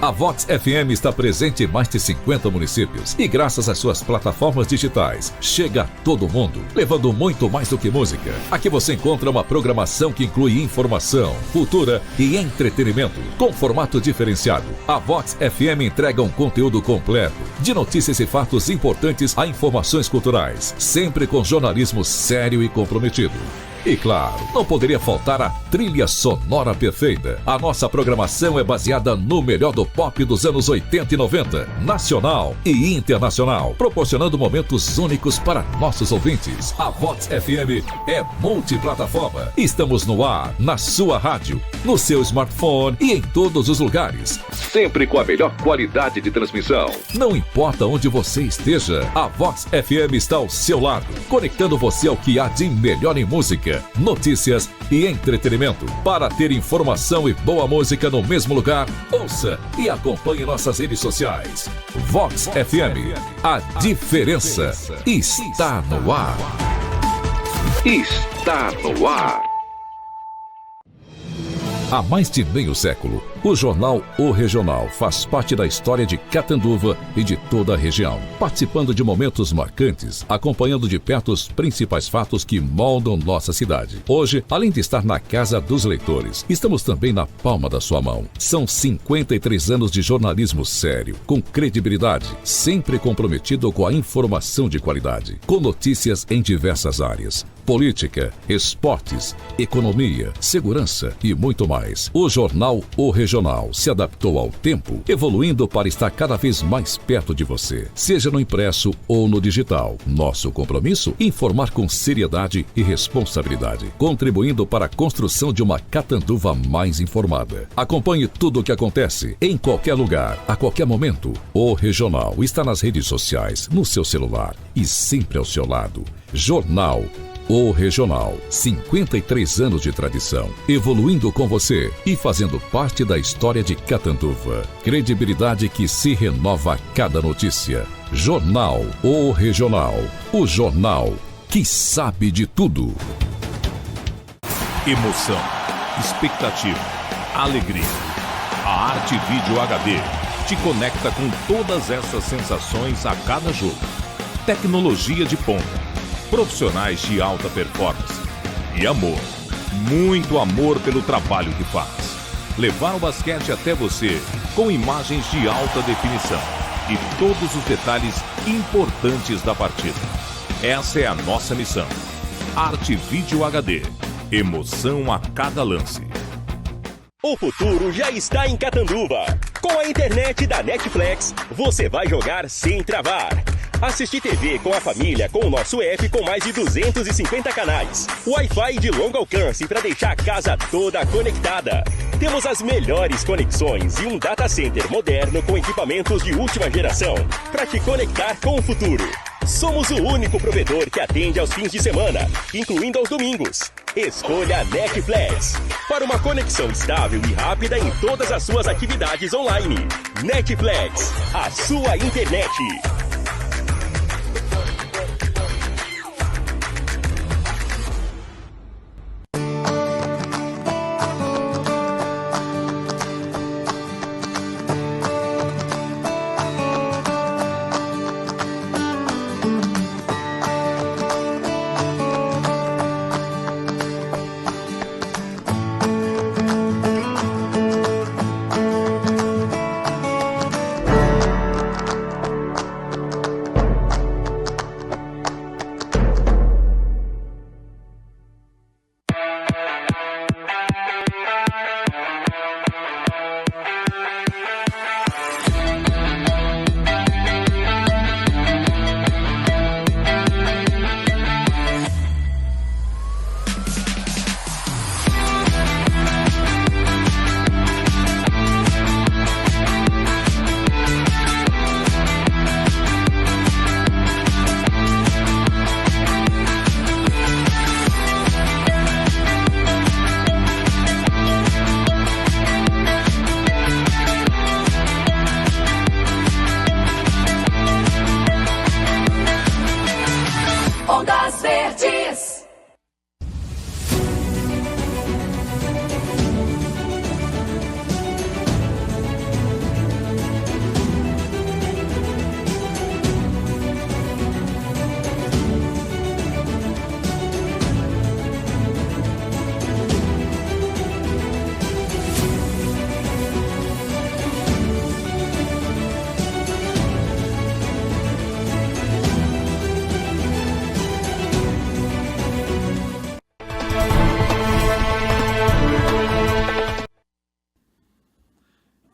S2: A Vox FM está presente em mais de 50 municípios e graças às suas plataformas digitais, chega a todo mundo, levando muito mais do que música. Aqui você encontra uma programação que inclui informação, cultura e entretenimento, com formato diferenciado. A Vox FM entrega um conteúdo completo, de notícias e fatos importantes a informações culturais, sempre com jornalismo sério e comprometido. E claro, não poderia faltar a trilha sonora perfeita. A nossa programação é baseada no melhor do pop dos anos 80 e 90, nacional e internacional, proporcionando momentos únicos para nossos ouvintes. A Vox FM é multiplataforma. Estamos no ar, na sua rádio, no seu smartphone e em todos os lugares. Sempre com a melhor qualidade de transmissão. Não importa onde você esteja, a Vox FM está ao seu lado, conectando você ao que há de melhor em música, notícias e entretenimento. Para ter informação e boa música no mesmo lugar, ouça e acompanhe nossas redes sociais. Vox FM, a diferença está no ar. Está no ar. Há mais de meio século, o Jornal O Regional faz parte da história de Catanduva e de toda a região, participando de momentos marcantes, acompanhando de perto os principais fatos que moldam nossa cidade. Hoje, além de estar na casa dos leitores, estamos também na palma da sua mão. São 53 anos de jornalismo sério, com credibilidade, sempre comprometido com a informação de qualidade, com notícias em diversas áreas: política, esportes, economia, segurança e muito mais. O Jornal O Regional se adaptou ao tempo, evoluindo para estar cada vez mais perto de você, seja no impresso ou no digital. Nosso compromisso? Informar com seriedade e responsabilidade, contribuindo para a construção de uma Catanduva mais informada. Acompanhe tudo o que acontece, em qualquer lugar, a qualquer momento. O Regional está nas redes sociais, no seu celular e sempre ao seu lado. Jornal O Regional, 53 anos de tradição, evoluindo com você e fazendo parte da história de Catanduva. Credibilidade que se renova a cada notícia. Jornal O Regional, o jornal que sabe de tudo.
S7: Emoção, expectativa, alegria. A Arte Vídeo HD te conecta com todas essas sensações a cada jogo. Tecnologia de ponta, profissionais de alta performance e amor, muito amor pelo trabalho que faz. Levar o basquete até você com imagens de alta definição e todos os detalhes importantes da partida. Essa é a nossa missão. Arte Vídeo HD, emoção a cada lance.
S8: O futuro já está em Catanduva. Com a internet da Netflix, você vai jogar sem travar. Assistir TV com a família com o nosso app com mais de 250 canais. Wi-Fi de longo alcance para deixar a casa toda conectada. Temos as melhores conexões e um data center moderno com equipamentos de última geração para te conectar com o futuro. Somos o único provedor que atende aos fins de semana, incluindo aos domingos. Escolha a Netflix para uma conexão estável e rápida em todas as suas atividades online. Netflix, a sua internet.
S9: Ondas Verdes.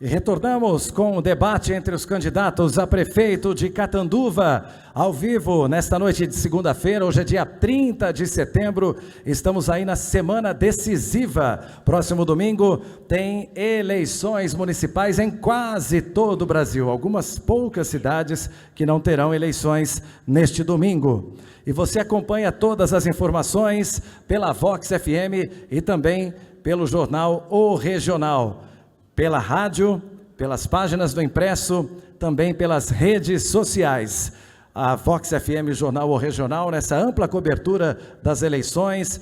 S1: E retornamos com o debate entre os candidatos a prefeito de Catanduva, ao vivo, nesta noite de segunda-feira. Hoje é dia 30 de setembro, estamos aí na semana decisiva. Próximo domingo tem eleições municipais em quase todo o Brasil. Algumas poucas cidades que não terão eleições neste domingo. E você acompanha todas as informações pela Vox FM e também pelo jornal O Regional. Pela rádio, pelas páginas do impresso, também pelas redes sociais. A Vox FM, o Jornal O Regional, nessa ampla cobertura das eleições,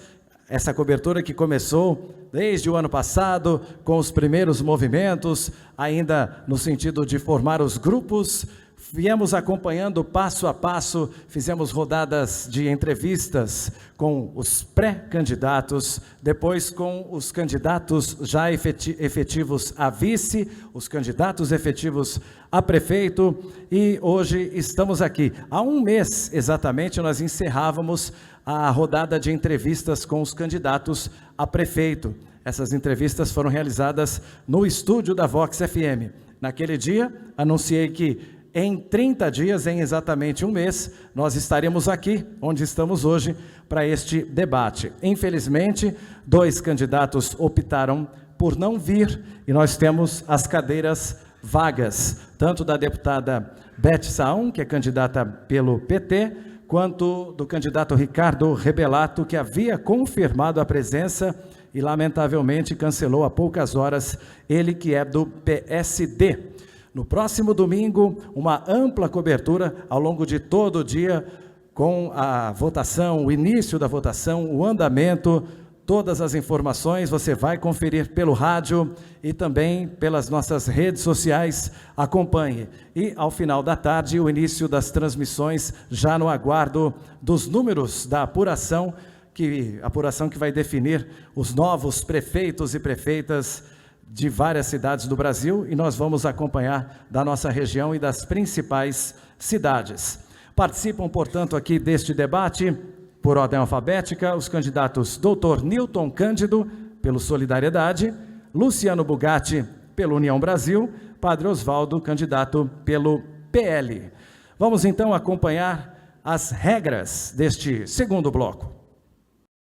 S1: essa cobertura que começou desde o ano passado, com os primeiros movimentos, ainda no sentido de formar os grupos. Viemos acompanhando passo a passo, fizemos rodadas de entrevistas com os pré-candidatos, depois com os candidatos já efetivos a vice, os candidatos efetivos a prefeito, e hoje estamos aqui. Há um mês, exatamente, nós encerrávamos a rodada de entrevistas com os candidatos a prefeito. Essas entrevistas foram realizadas no estúdio da Vox FM. Naquele dia, anunciei que em 30 dias, em exatamente um mês, nós estaremos aqui, onde estamos hoje, para este debate. Infelizmente, 2 candidatos optaram por não vir e nós temos as cadeiras vagas, tanto da deputada Beth Saum, que é candidata pelo PT, quanto do candidato Ricardo Rebelato, que havia confirmado a presença e, lamentavelmente, cancelou há poucas horas, ele que é do PSD. No próximo domingo, uma ampla cobertura ao longo de todo o dia, com a votação, o início da votação, o andamento, todas as informações você vai conferir pelo rádio e também pelas nossas redes sociais. Acompanhe. E ao final da tarde, o início das transmissões, já no aguardo dos números da apuração que vai definir os novos prefeitos e prefeitas de várias cidades do Brasil, e nós vamos acompanhar da nossa região e das principais cidades. Participam, portanto, aqui deste debate, por ordem alfabética, os candidatos Dr. Newton Cândido, pelo Solidariedade, Luciano Bugatti, pelo União Brasil, Padre Osvaldo, candidato pelo PL. Vamos então acompanhar as regras deste segundo bloco.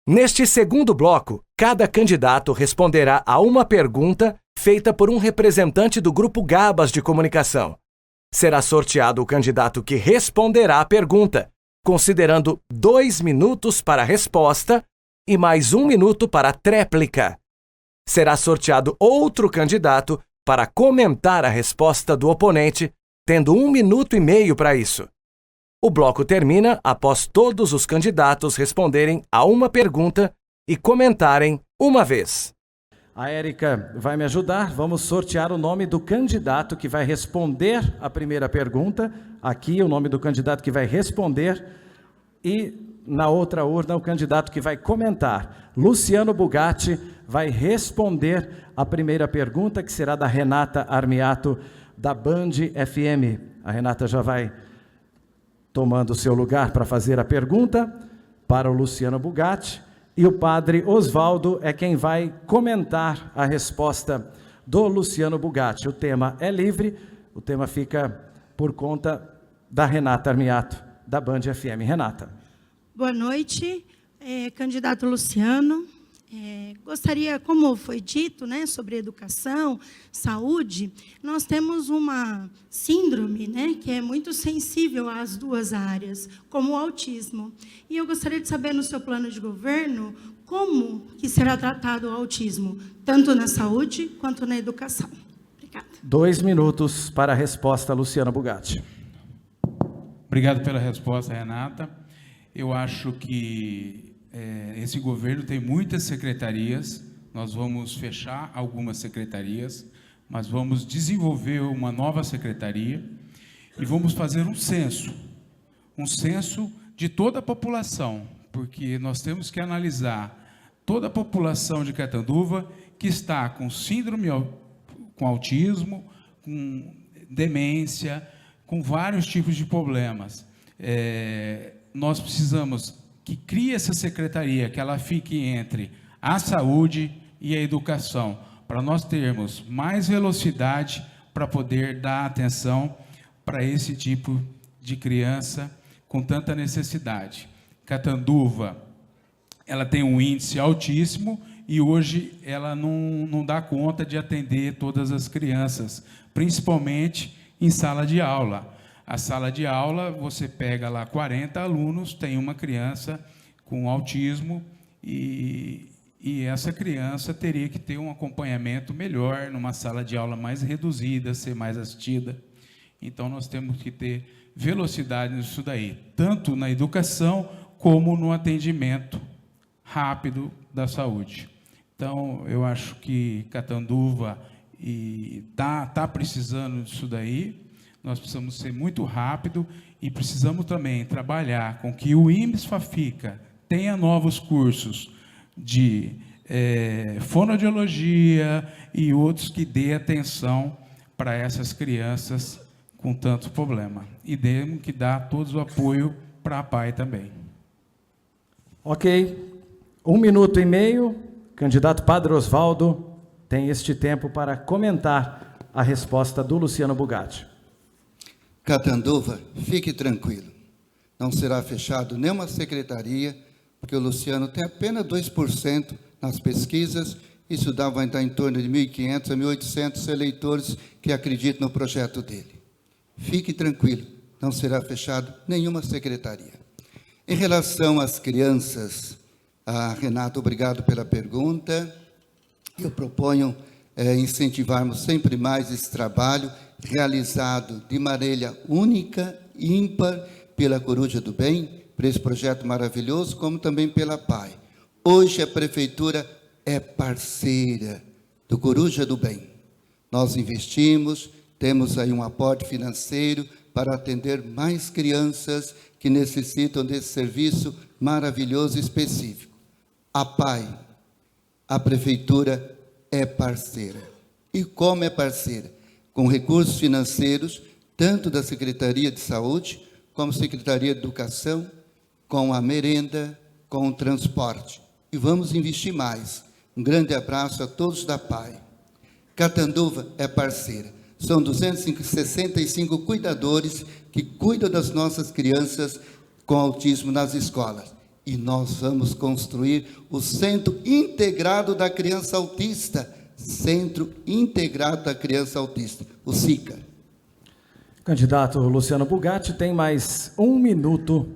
S3: Neste segundo bloco, cada candidato responderá a uma pergunta feita por um representante do Grupo Gabas de Comunicação. Será sorteado o candidato que responderá a pergunta, considerando 2 minutos para a resposta e mais 1 minuto para a tréplica. Será sorteado outro candidato para comentar a resposta do oponente, tendo 1 minuto e meio para isso. O bloco termina após todos os candidatos responderem a uma pergunta e comentarem uma vez.
S1: A Érica vai me ajudar. Vamos sortear o nome do candidato que vai responder a primeira pergunta. Aqui o nome do candidato que vai responder e na outra urna o candidato que vai comentar. Luciano Bugatti vai responder a primeira pergunta, que será da Renata Armiato, da Band FM. A Renata já vai tomando o seu lugar para fazer a pergunta para o Luciano Bugatti. E o padre Osvaldo é quem vai comentar a resposta do Luciano Bugatti. O tema é livre, o tema fica por conta da Renata Armiato, da Band FM. Renata.
S10: Boa noite, candidato Luciano. Gostaria, como foi dito, né, sobre educação, saúde, nós temos uma síndrome, né, que é muito sensível às duas áreas, como o autismo. E eu gostaria de saber, no seu plano de governo, como que será tratado o autismo, tanto na saúde quanto na educação. Obrigada.
S1: 2 minutos para a resposta, Luciano Bugatti.
S4: Obrigado pela resposta, Renata. Eu acho que esse governo tem muitas secretarias, nós vamos fechar algumas secretarias, mas vamos desenvolver uma nova secretaria e vamos fazer um censo de toda a população, porque nós temos que analisar toda a população de Catanduva que está com síndrome, com autismo, com demência, com vários tipos de problemas. Nós precisamos que crie essa secretaria, que ela fique entre a saúde e a educação, para nós termos mais velocidade para poder dar atenção para esse tipo de criança com tanta necessidade. Catanduva, ela tem um índice altíssimo e hoje ela não dá conta de atender todas as crianças, principalmente em sala de aula. A sala de aula, você pega lá 40 alunos, tem uma criança com autismo e essa criança teria que ter um acompanhamento melhor, numa sala de aula mais reduzida, ser mais assistida. Então, nós temos que ter velocidade nisso daí, tanto na educação como no atendimento rápido da saúde. Então, eu acho que Catanduva está precisando disso daí. Nós precisamos ser muito rápido e precisamos também trabalhar com que o IMES-FAFICA tenha novos cursos de fonoaudiologia e outros que dê atenção para essas crianças com tanto problema. E temos que dar todo o apoio para a PAI também.
S1: Ok. 1 minuto e meio. Candidato Padre Osvaldo tem este tempo para comentar a resposta do Luciano Bugatti.
S5: Catanduva, fique tranquilo. Não será fechado nenhuma secretaria, porque o Luciano tem apenas 2% nas pesquisas. Isso vai estar em torno de 1.500 a 1.800 eleitores que acreditam no projeto dele. Fique tranquilo, não será fechado nenhuma secretaria. Em relação às crianças, Renato, obrigado pela pergunta. Eu proponho incentivarmos sempre mais esse trabalho realizado de maneira única e ímpar pela Coruja do Bem, por esse projeto maravilhoso, como também pela PAI. Hoje a Prefeitura é parceira do Coruja do Bem. Nós investimos, temos aí um aporte financeiro para atender mais crianças que necessitam desse serviço maravilhoso e específico. A PAI, a Prefeitura é parceira. E como é parceira? Com recursos financeiros, tanto da Secretaria de Saúde, como Secretaria de Educação, com a merenda, com o transporte. E vamos investir mais. Um grande abraço a todos da PAI. Catanduva é parceira. São 265 cuidadores que cuidam das nossas crianças com autismo nas escolas. E nós vamos construir o Centro Integrado da Criança Autista. Centro Integrado da Criança Autista, o SICA.
S1: Candidato Luciano Bugatti tem mais 1 minuto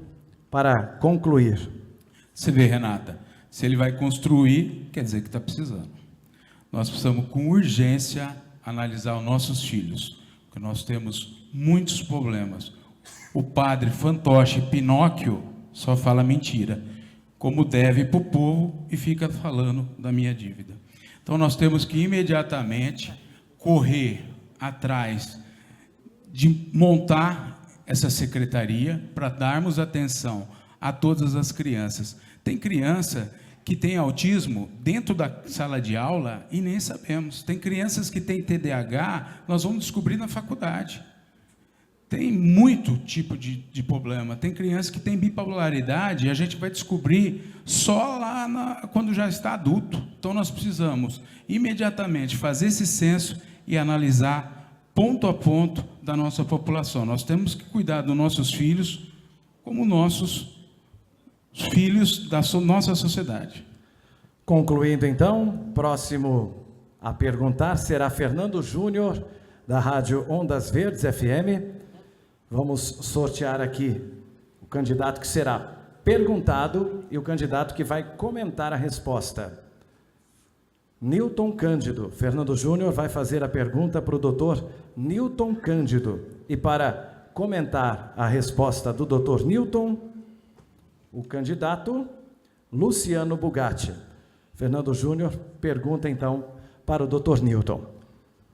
S1: para concluir.
S4: Você vê, Renata, se ele vai construir, quer dizer que está precisando. Nós precisamos, com urgência, analisar os nossos filhos, porque nós temos muitos problemas. O padre fantoche Pinóquio só fala mentira, como deve para o povo, e fica falando da minha dívida. Então, nós temos que imediatamente correr atrás de montar essa secretaria para darmos atenção a todas as crianças. Tem criança que tem autismo dentro da sala de aula e nem sabemos. Tem crianças que têm TDAH, nós vamos descobrir na faculdade. Tem muito tipo de problema. Tem criança que tem bipolaridade e a gente vai descobrir só lá quando já está adulto. Então, nós precisamos imediatamente fazer esse censo e analisar ponto a ponto da nossa população. Nós temos que cuidar dos nossos filhos como nossos filhos da nossa sociedade.
S1: Concluindo, então, próximo a perguntar será Fernando Júnior, da Rádio Ondas Verdes FM. Vamos sortear aqui o candidato que será perguntado e o candidato que vai comentar a resposta. Newton Cândido. Fernando Júnior vai fazer a pergunta para o doutor Newton Cândido. E para comentar a resposta do doutor Newton, o candidato Luciano Bugatti. Fernando Júnior pergunta, então, para o doutor Newton.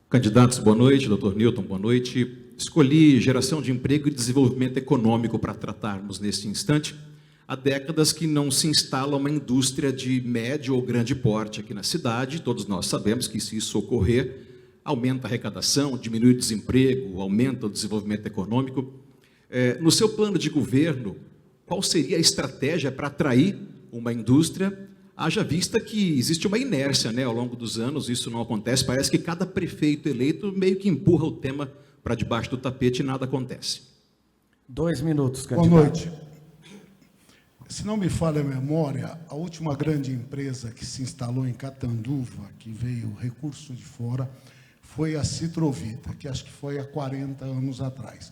S11: Candidatos, boa noite. Doutor Newton, boa noite. Escolhi geração de emprego e desenvolvimento econômico para tratarmos neste instante. Há décadas que não se instala uma indústria de médio ou grande porte aqui na cidade. Todos nós sabemos que, se isso ocorrer, aumenta a arrecadação, diminui o desemprego, aumenta o desenvolvimento econômico. No seu plano de governo, qual seria a estratégia para atrair uma indústria? Haja vista que existe uma inércia, né, ao longo dos anos, isso não acontece. Parece que cada prefeito eleito meio que empurra o tema para debaixo do tapete e nada acontece.
S1: 2 minutos, candidato.
S6: Boa noite. Se não me falha a memória, a última grande empresa que se instalou em Catanduva, que veio recurso de fora, foi a Citrovita, que acho que foi há 40 anos atrás.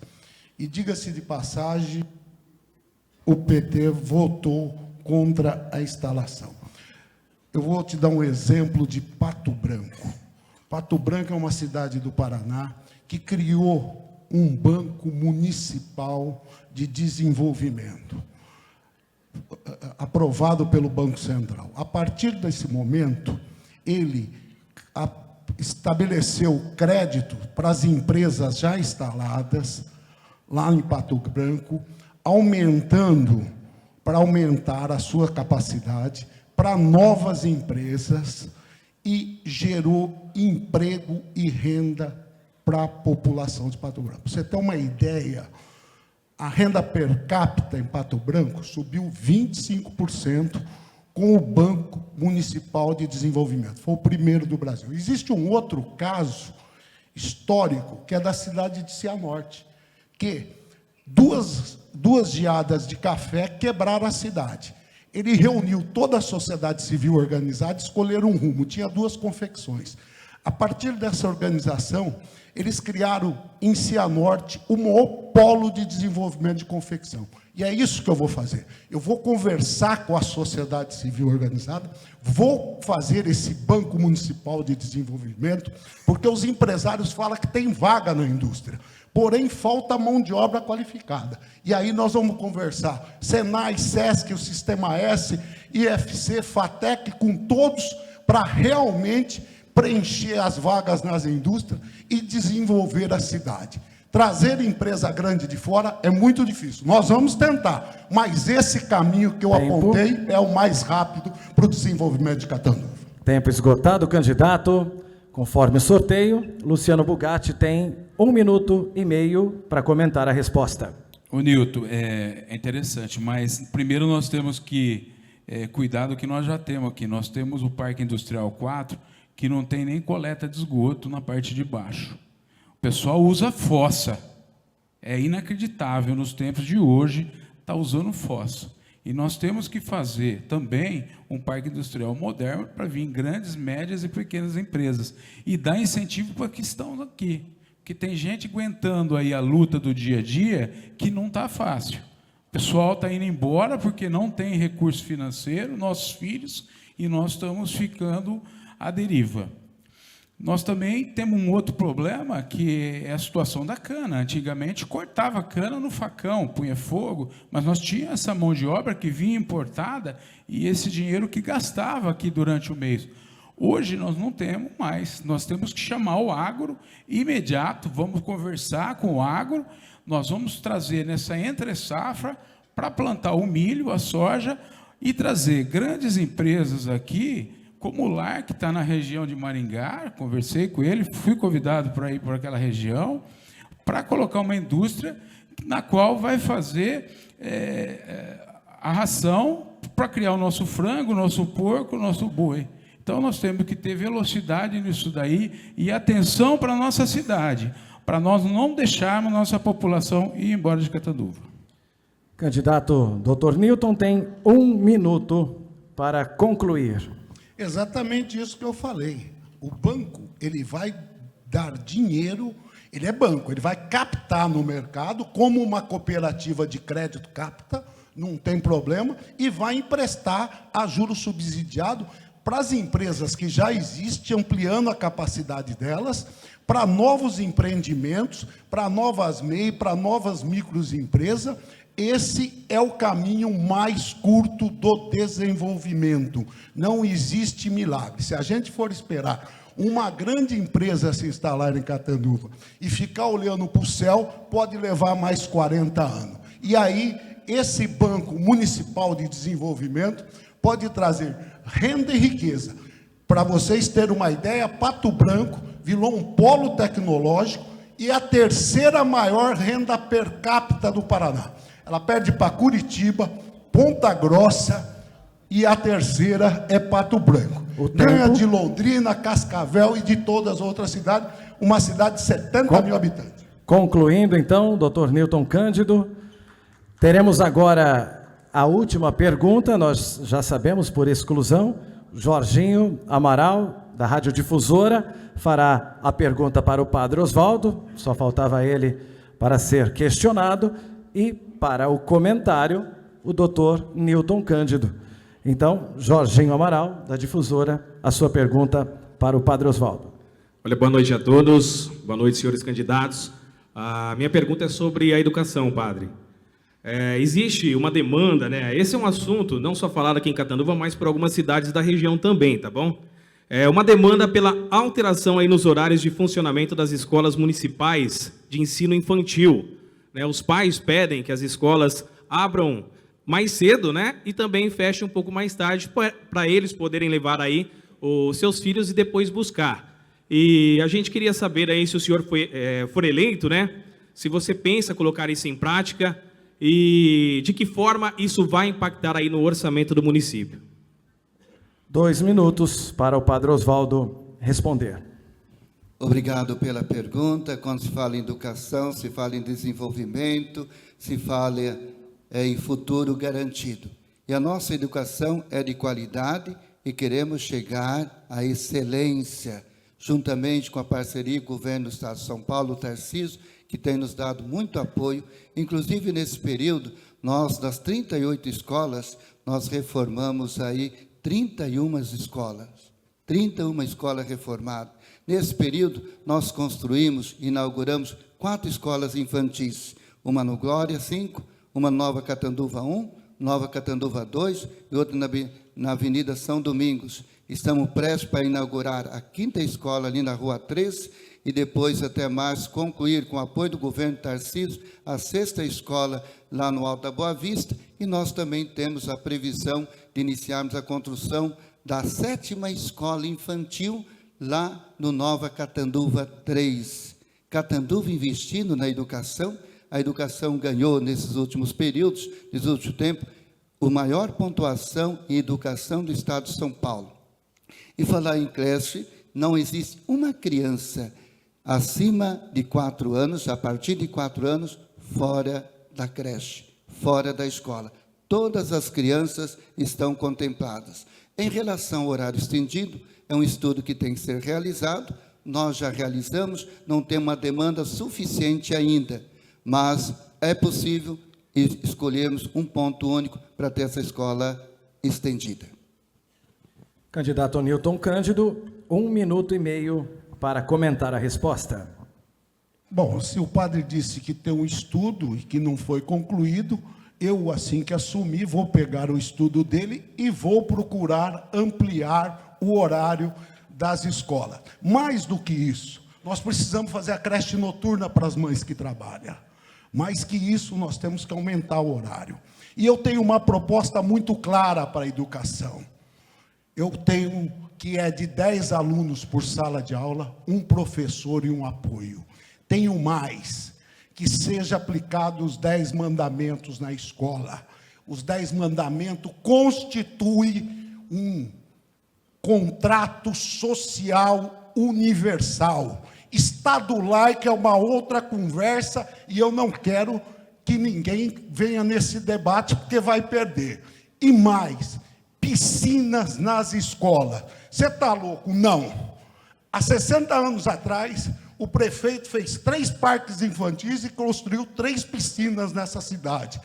S6: E, diga-se de passagem, o PT votou contra a instalação. Eu vou te dar um exemplo de Pato Branco. Pato Branco é uma cidade do Paraná que criou um banco municipal de desenvolvimento, aprovado pelo Banco Central. A partir desse momento, ele estabeleceu crédito para as empresas já instaladas lá em Pato Branco, para aumentar a sua capacidade para novas empresas, e gerou emprego e renda para a população de Pato Branco. Pra você ter uma ideia, a renda per capita em Pato Branco subiu 25% com o Banco Municipal de Desenvolvimento. Foi o primeiro do Brasil. Existe um outro caso histórico, que é da cidade de Cianorte, que duas geadas de café quebraram a cidade. Ele reuniu toda a sociedade civil organizada, escolheram um rumo, tinha 2 confecções. A partir dessa organização, eles criaram em Cianorte o maior polo de desenvolvimento de confecção. E é isso que eu vou fazer. Eu vou conversar com a sociedade civil organizada, vou fazer esse Banco Municipal de Desenvolvimento, porque os empresários falam que tem vaga na indústria, porém falta mão de obra qualificada. E aí nós vamos conversar, Senai, Sesc, o Sistema S, IFC, FATEC, com todos, para realmente preencher as vagas nas indústrias e desenvolver a cidade. Trazer empresa grande de fora é muito difícil. Nós vamos tentar, mas esse caminho que eu apontei é o mais rápido para o desenvolvimento de Catanduva.
S1: Tempo esgotado, candidato. Conforme o sorteio, Luciano Bugatti tem 1 minuto e meio para comentar a resposta.
S4: Ô, Nilton, é interessante, mas primeiro nós temos que cuidar do que nós já temos aqui. Nós temos o Parque Industrial 4, que não tem nem coleta de esgoto na parte de baixo. O pessoal usa fossa. É inacreditável, nos tempos de hoje, está usando fossa. E nós temos que fazer também um parque industrial moderno para vir grandes, médias e pequenas empresas. E dar incentivo para que estão aqui. Porque tem gente aguentando aí a luta do dia a dia que não está fácil. O pessoal está indo embora porque não tem recurso financeiro, nossos filhos, e nós estamos ficando à deriva. Nós também temos um outro problema, que é a situação da cana. Antigamente, cortava a cana no facão, punha fogo, mas nós tínhamos essa mão de obra que vinha importada e esse dinheiro que gastava aqui durante o mês. Hoje, nós não temos mais. Nós temos que chamar o agro imediato, vamos conversar com o agro, nós vamos trazer nessa entre-safra para plantar o milho, a soja, e trazer grandes empresas aqui, como o LAR, que está na região de Maringá, conversei com ele, fui convidado para ir por aquela região, para colocar uma indústria na qual vai fazer a ração para criar o nosso frango, o nosso porco, o nosso boi. Então, nós temos que ter velocidade nisso daí e atenção para a nossa cidade, para nós não deixarmos nossa população ir embora de Catanduva.
S1: Candidato Dr. Newton tem 1 minuto para concluir.
S6: Exatamente isso que eu falei. O banco, ele vai dar dinheiro, ele é banco, ele vai captar no mercado, como uma cooperativa de crédito capta, não tem problema, e vai emprestar a juros subsidiado para as empresas que já existem, ampliando a capacidade delas, para novos empreendimentos, para novas MEI, para novas microempresas. Esse é o caminho mais curto do desenvolvimento. Não existe milagre. Se a gente for esperar uma grande empresa se instalar em Catanduva e ficar olhando para o céu, pode levar mais 40 anos. E aí, esse Banco Municipal de Desenvolvimento pode trazer renda e riqueza. Para vocês terem uma ideia, Pato Branco virou um polo tecnológico e a terceira maior renda per capita do Paraná. Ela perde para Curitiba, Ponta Grossa e a terceira é Pato Branco. Ganha de Londrina, Cascavel e de todas as outras cidades, uma cidade de 70 mil habitantes.
S1: Concluindo, então, Dr. Newton Cândido, teremos agora a última pergunta, nós já sabemos por exclusão, Jorginho Amaral, da Rádio Difusora, fará a pergunta para o Padre Oswaldo, só faltava ele para ser questionado, e para o comentário, o Dr. Newton Cândido. Então, Jorginho Amaral, da Difusora, a sua pergunta para o Padre Oswaldo.
S11: Olha, boa noite a todos, boa noite, senhores candidatos. A minha pergunta é sobre a educação, padre. Existe uma demanda, né? Esse é um assunto não só falado aqui em Catanduva, mas por algumas cidades da região também, tá bom? Uma demanda pela alteração aí nos horários de funcionamento das escolas municipais de ensino infantil. Os pais pedem que as escolas abram mais cedo, né? E também fechem um pouco mais tarde para eles poderem levar aí os seus filhos e depois buscar. E a gente queria saber aí, se o senhor for eleito, né? Se você pensa colocar isso em prática e de que forma isso vai impactar aí no orçamento do município.
S1: 2 minutos para o Padre Oswaldo responder.
S5: Obrigado pela pergunta. Quando se fala em educação, se fala em desenvolvimento, se fala em futuro garantido. E a nossa educação é de qualidade e queremos chegar à excelência, juntamente com a parceria com o Governo do Estado de São Paulo, o Tarcísio, que tem nos dado muito apoio. Inclusive, nesse período, nós, das 38 escolas, nós reformamos aí 31 escolas. 31 escolas reformadas. Nesse período, nós inauguramos 4 escolas infantis, uma no Glória 5, uma Nova Catanduva 1, Nova Catanduva 2 e outra na Avenida São Domingos. Estamos prestes para inaugurar a 5ª escola ali na Rua 13 e depois, até março, concluir, com o apoio do governo Tarcísio, a 6ª escola lá no Alto da Boa Vista, e nós também temos a previsão de iniciarmos a construção da 7ª escola infantil lá no Nova Catanduva 3. Catanduva investindo na educação, a educação ganhou nesses últimos períodos, nesse último tempo, a maior pontuação em educação do Estado de São Paulo. E falar em creche, não existe uma criança acima de 4 anos, a partir de 4 anos, fora da creche, fora da escola. Todas as crianças estão contempladas. Em relação ao horário estendido, é um estudo que tem que ser realizado, nós já realizamos, não temos uma demanda suficiente ainda, mas é possível e escolhermos um ponto único para ter essa escola estendida.
S1: Candidato Newton Cândido, 1 minuto e meio para comentar a resposta.
S6: Bom, se o padre disse que tem um estudo e que não foi concluído, eu, assim que assumir, vou pegar o estudo dele e vou procurar ampliar o horário das escolas. Mais do que isso, nós precisamos fazer a creche noturna para as mães que trabalham. Mais que isso, nós temos que aumentar o horário. E eu tenho uma proposta muito clara para a educação. Eu tenho que é de 10 alunos por sala de aula, um professor e um apoio. Tenho mais, que seja aplicado os 10 mandamentos na escola. Os 10 mandamentos constituem um contrato social universal. Estado laico é uma outra conversa e eu não quero que ninguém venha nesse debate porque vai perder. E mais, piscinas nas escolas. Você está louco? Não. Há 60 anos atrás, o prefeito fez 3 parques infantis e construiu 3 piscinas nessa cidade.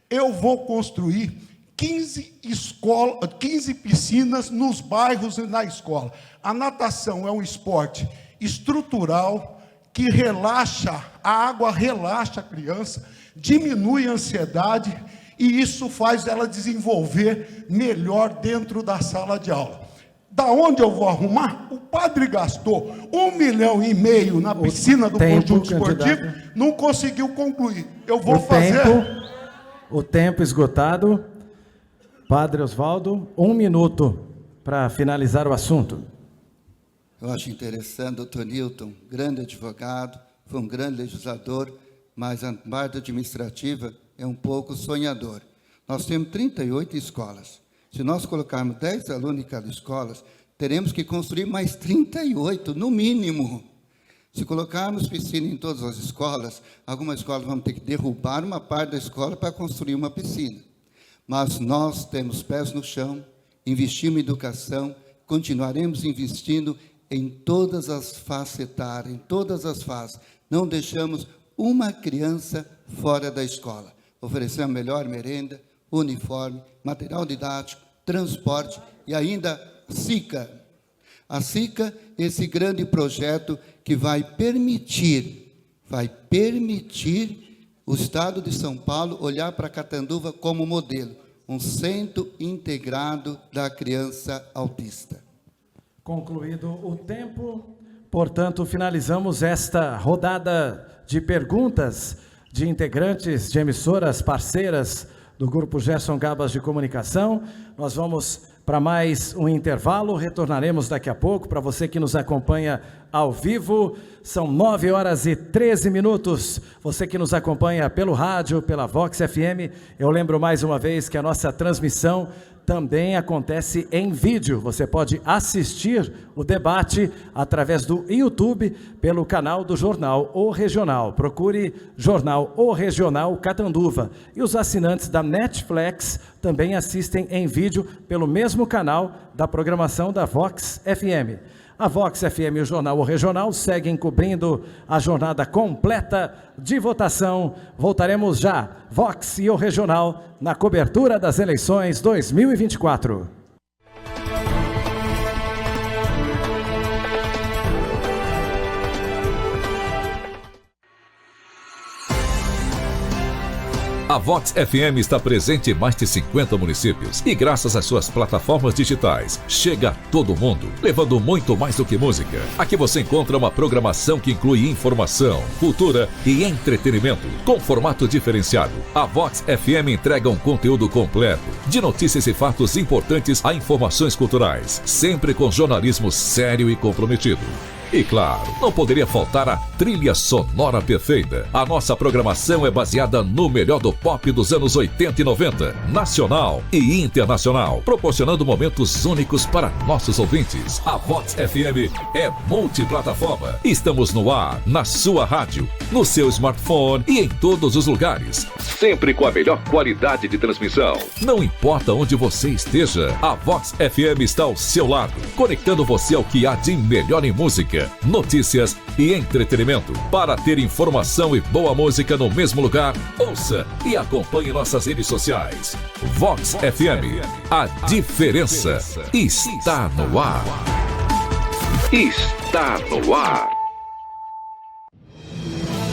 S6: Eu vou construir 15 piscinas nos bairros e na escola. A natação é um esporte estrutural que relaxa, a água relaxa a criança, diminui a ansiedade e isso faz ela desenvolver melhor dentro da sala de aula. Da onde eu vou arrumar? O padre gastou 1,5 milhão na piscina do conjunto esportivo, não conseguiu concluir. Eu vou fazer...
S1: O tempo esgotado. Padre Oswaldo, 1 minuto para finalizar o assunto.
S5: Eu acho interessante, doutor Newton, grande advogado, foi um grande legislador, mas a parte administrativa é um pouco sonhador. Nós temos 38 escolas. Se nós colocarmos 10 alunos em cada escola, teremos que construir mais 38, no mínimo. Se colocarmos piscina em todas as escolas, algumas escolas vão ter que derrubar uma parte da escola para construir uma piscina. Mas nós temos pés no chão, investimos em educação, continuaremos investindo em todas as fases etárias, em todas as fases. Não deixamos uma criança fora da escola. Oferecemos melhor merenda, uniforme, material didático, transporte e ainda SICA. A SICA, esse grande projeto que vai permitir o Estado de São Paulo olhar para Catanduva como modelo, um centro integrado da criança autista.
S1: Concluído o tempo, portanto, finalizamos esta rodada de perguntas de integrantes de emissoras parceiras do Grupo Gerson Gabas de Comunicação. Nós vamos para mais um intervalo, retornaremos daqui a pouco. Para você que nos acompanha ao vivo, são 9h13. Você que nos acompanha pelo rádio, pela Vox FM, eu lembro mais uma vez que a nossa transmissão também acontece em vídeo. Você pode assistir o debate através do YouTube, pelo canal do Jornal O Regional. Procure Jornal O Regional Catanduva. E os assinantes da Netflix também assistem em vídeo pelo mesmo canal da programação da Vox FM. A Vox FM e o Jornal O Regional seguem cobrindo a jornada completa de votação. Voltaremos já, Vox e O Regional, na cobertura das eleições 2024.
S2: A Vox FM está presente em mais de 50 municípios e graças às suas plataformas digitais, chega a todo mundo, levando muito mais do que música. Aqui você encontra uma programação que inclui informação, cultura e entretenimento, com formato diferenciado. A Vox FM entrega um conteúdo completo, de notícias e fatos importantes a informações culturais, sempre com jornalismo sério e comprometido. E claro, não poderia faltar a trilha sonora perfeita. A nossa programação é baseada no melhor do pop dos anos 80 e 90, nacional e internacional, proporcionando momentos únicos para nossos ouvintes. A Vox FM é multiplataforma. Estamos no ar, na sua rádio, no seu smartphone e em todos os lugares. Sempre com a melhor qualidade de transmissão. Não importa onde você esteja, a Vox FM está ao seu lado, conectando você ao que há de melhor em música, notícias e entretenimento. Para ter informação e boa música no mesmo lugar, ouça e acompanhe nossas redes sociais. Vox FM, a diferença está no ar. Está no ar.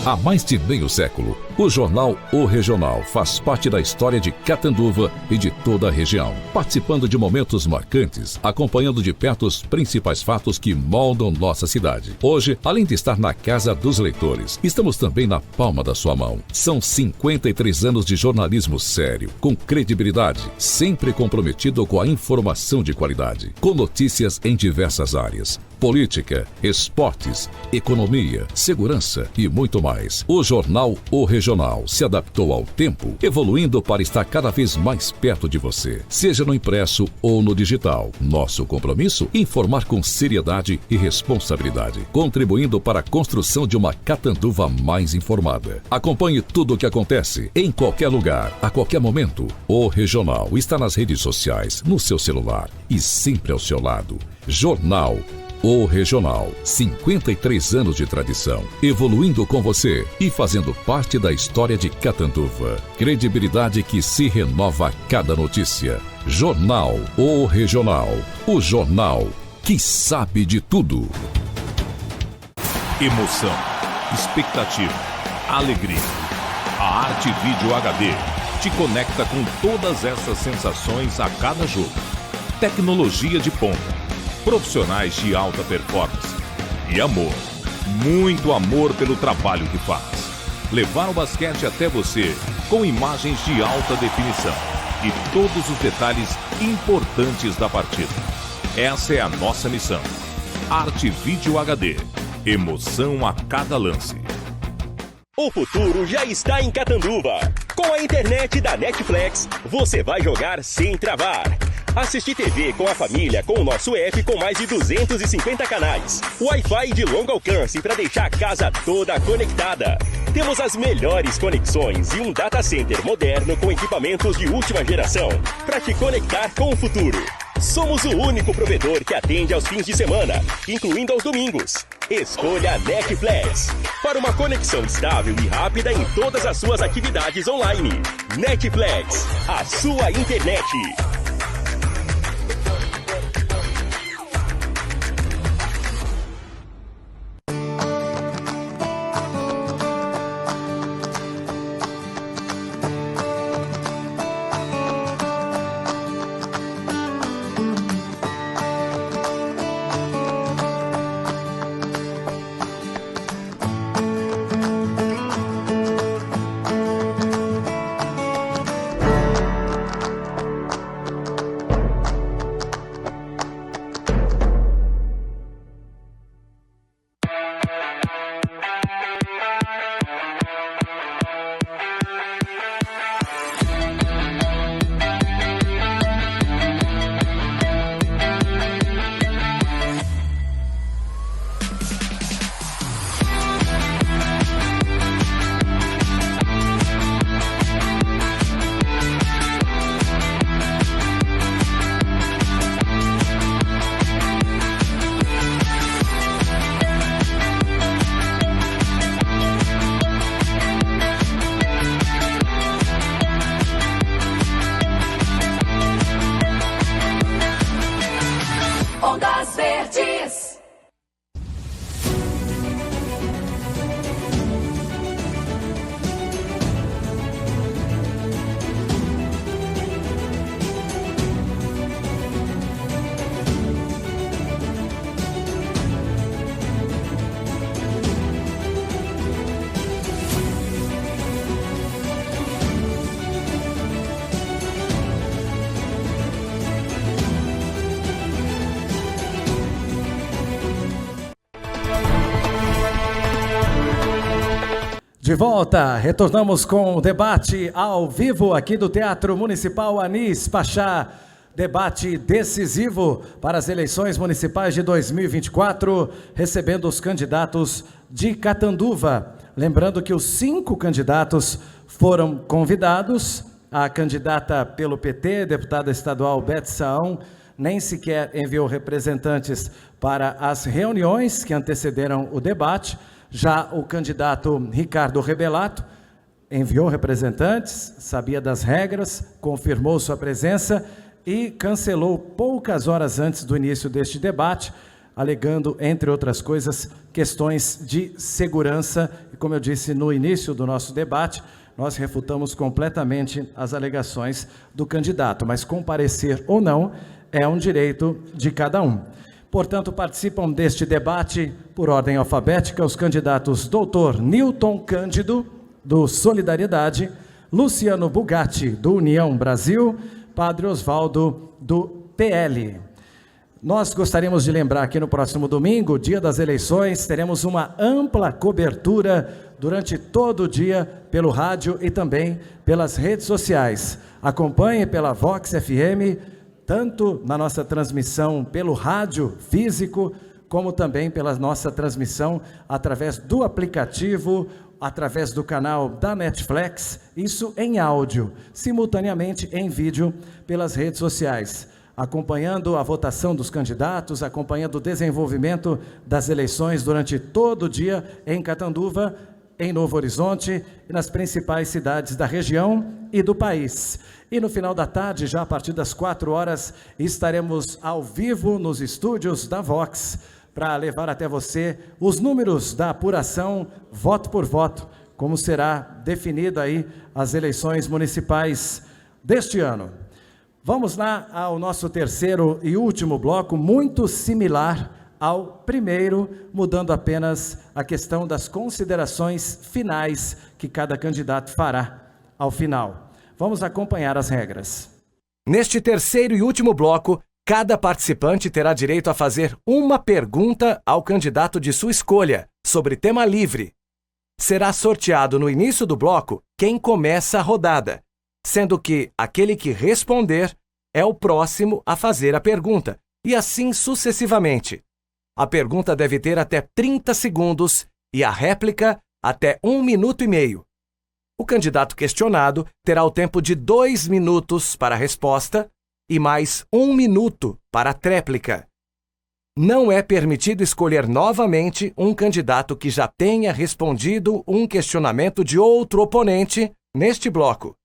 S2: Há mais de meio século, o jornal O Regional faz parte da história de Catanduva e de toda a região, participando de momentos marcantes, acompanhando de perto os principais fatos que moldam nossa cidade. Hoje, além de estar na casa dos leitores, estamos também na palma da sua mão. São 53 anos de jornalismo sério, com credibilidade, sempre comprometido com a informação de qualidade, com notícias em diversas áreas. Política, esportes, economia, segurança e muito mais. O jornal O Regional se adaptou ao tempo, evoluindo para estar cada vez mais perto de você, seja no impresso ou no digital. Nosso compromisso? Informar com seriedade e responsabilidade, contribuindo para a construção de uma Catanduva mais informada. Acompanhe tudo o que acontece, em qualquer lugar, a qualquer momento. O Regional está nas redes sociais, no seu celular e sempre ao seu lado. Jornal O Regional, 53 anos de tradição, evoluindo com você e fazendo parte da história de Catanduva. Credibilidade que se renova a cada notícia. Jornal O Regional, o jornal que sabe de tudo.
S7: Emoção, expectativa, alegria. A Arte Vídeo HD te conecta com todas essas sensações a cada jogo. Tecnologia de ponta. Profissionais de alta performance e amor, muito amor pelo trabalho que faz. Levar o basquete até você com imagens de alta definição e todos os detalhes importantes da partida. Essa é a nossa missão. Arte Vídeo HD, emoção a cada lance.
S8: O futuro já está em Catanduva. Com a internet da Netflix, você vai jogar sem travar. Assistir TV com a família com o nosso app com mais de 250 canais. Wi-Fi de longo alcance para deixar a casa toda conectada. Temos as melhores conexões e um data center moderno com equipamentos de última geração para te conectar com o futuro. Somos o único provedor que atende aos fins de semana, incluindo aos domingos. Escolha a Netflix para uma conexão estável e rápida em todas as suas atividades online. Netflix, a sua internet.
S9: Ondas Verdes.
S1: De volta, retornamos com o debate ao vivo aqui do Teatro Municipal Anis Pachá. Debate decisivo para as eleições municipais de 2024, recebendo os candidatos de Catanduva. Lembrando que os 5 candidatos foram convidados, a candidata pelo PT, deputada estadual Beth Saão, nem sequer enviou representantes para as reuniões que antecederam o debate. Já o candidato Ricardo Rebelato enviou representantes, sabia das regras, confirmou sua presença e cancelou poucas horas antes do início deste debate, alegando, entre outras coisas, questões de segurança. E como eu disse no início do nosso debate, nós refutamos completamente as alegações do candidato, mas comparecer ou não é um direito de cada um. Portanto, participam deste debate, por ordem alfabética, os candidatos Dr. Newton Cândido, do Solidariedade, Luciano Bugatti, do União Brasil, Padre Osvaldo, do PL. Nós gostaríamos de lembrar que no próximo domingo, dia das eleições, teremos uma ampla cobertura durante todo o dia pelo rádio e também pelas redes sociais. Acompanhe pela Vox FM, tanto na nossa transmissão pelo rádio físico, como também pela nossa transmissão através do aplicativo, através do canal da Netflix, isso em áudio, simultaneamente em vídeo pelas redes sociais, acompanhando a votação dos candidatos, acompanhando o desenvolvimento das eleições durante todo o dia em Catanduva, em Novo Horizonte e nas principais cidades da região e do país. E no final da tarde, já a partir das 4 horas, estaremos ao vivo nos estúdios da Vox, para levar até você os números da apuração voto por voto, como será definido aí as eleições municipais deste ano. Vamos lá ao nosso terceiro e último bloco, muito similar ao primeiro, mudando apenas a questão das considerações finais que cada candidato fará ao final. Vamos acompanhar as regras.
S3: Neste terceiro e último bloco, cada participante terá direito a fazer uma pergunta ao candidato de sua escolha, sobre tema livre. Será sorteado no início do bloco quem começa a rodada, sendo que aquele que responder é o próximo a fazer a pergunta, e assim sucessivamente. A pergunta deve ter até 30 segundos e a réplica até 1 minuto e meio. O candidato questionado terá o tempo de 2 minutos para a resposta e mais 1 minuto para a tréplica. Não é permitido escolher novamente um candidato que já tenha respondido um questionamento de outro oponente neste bloco.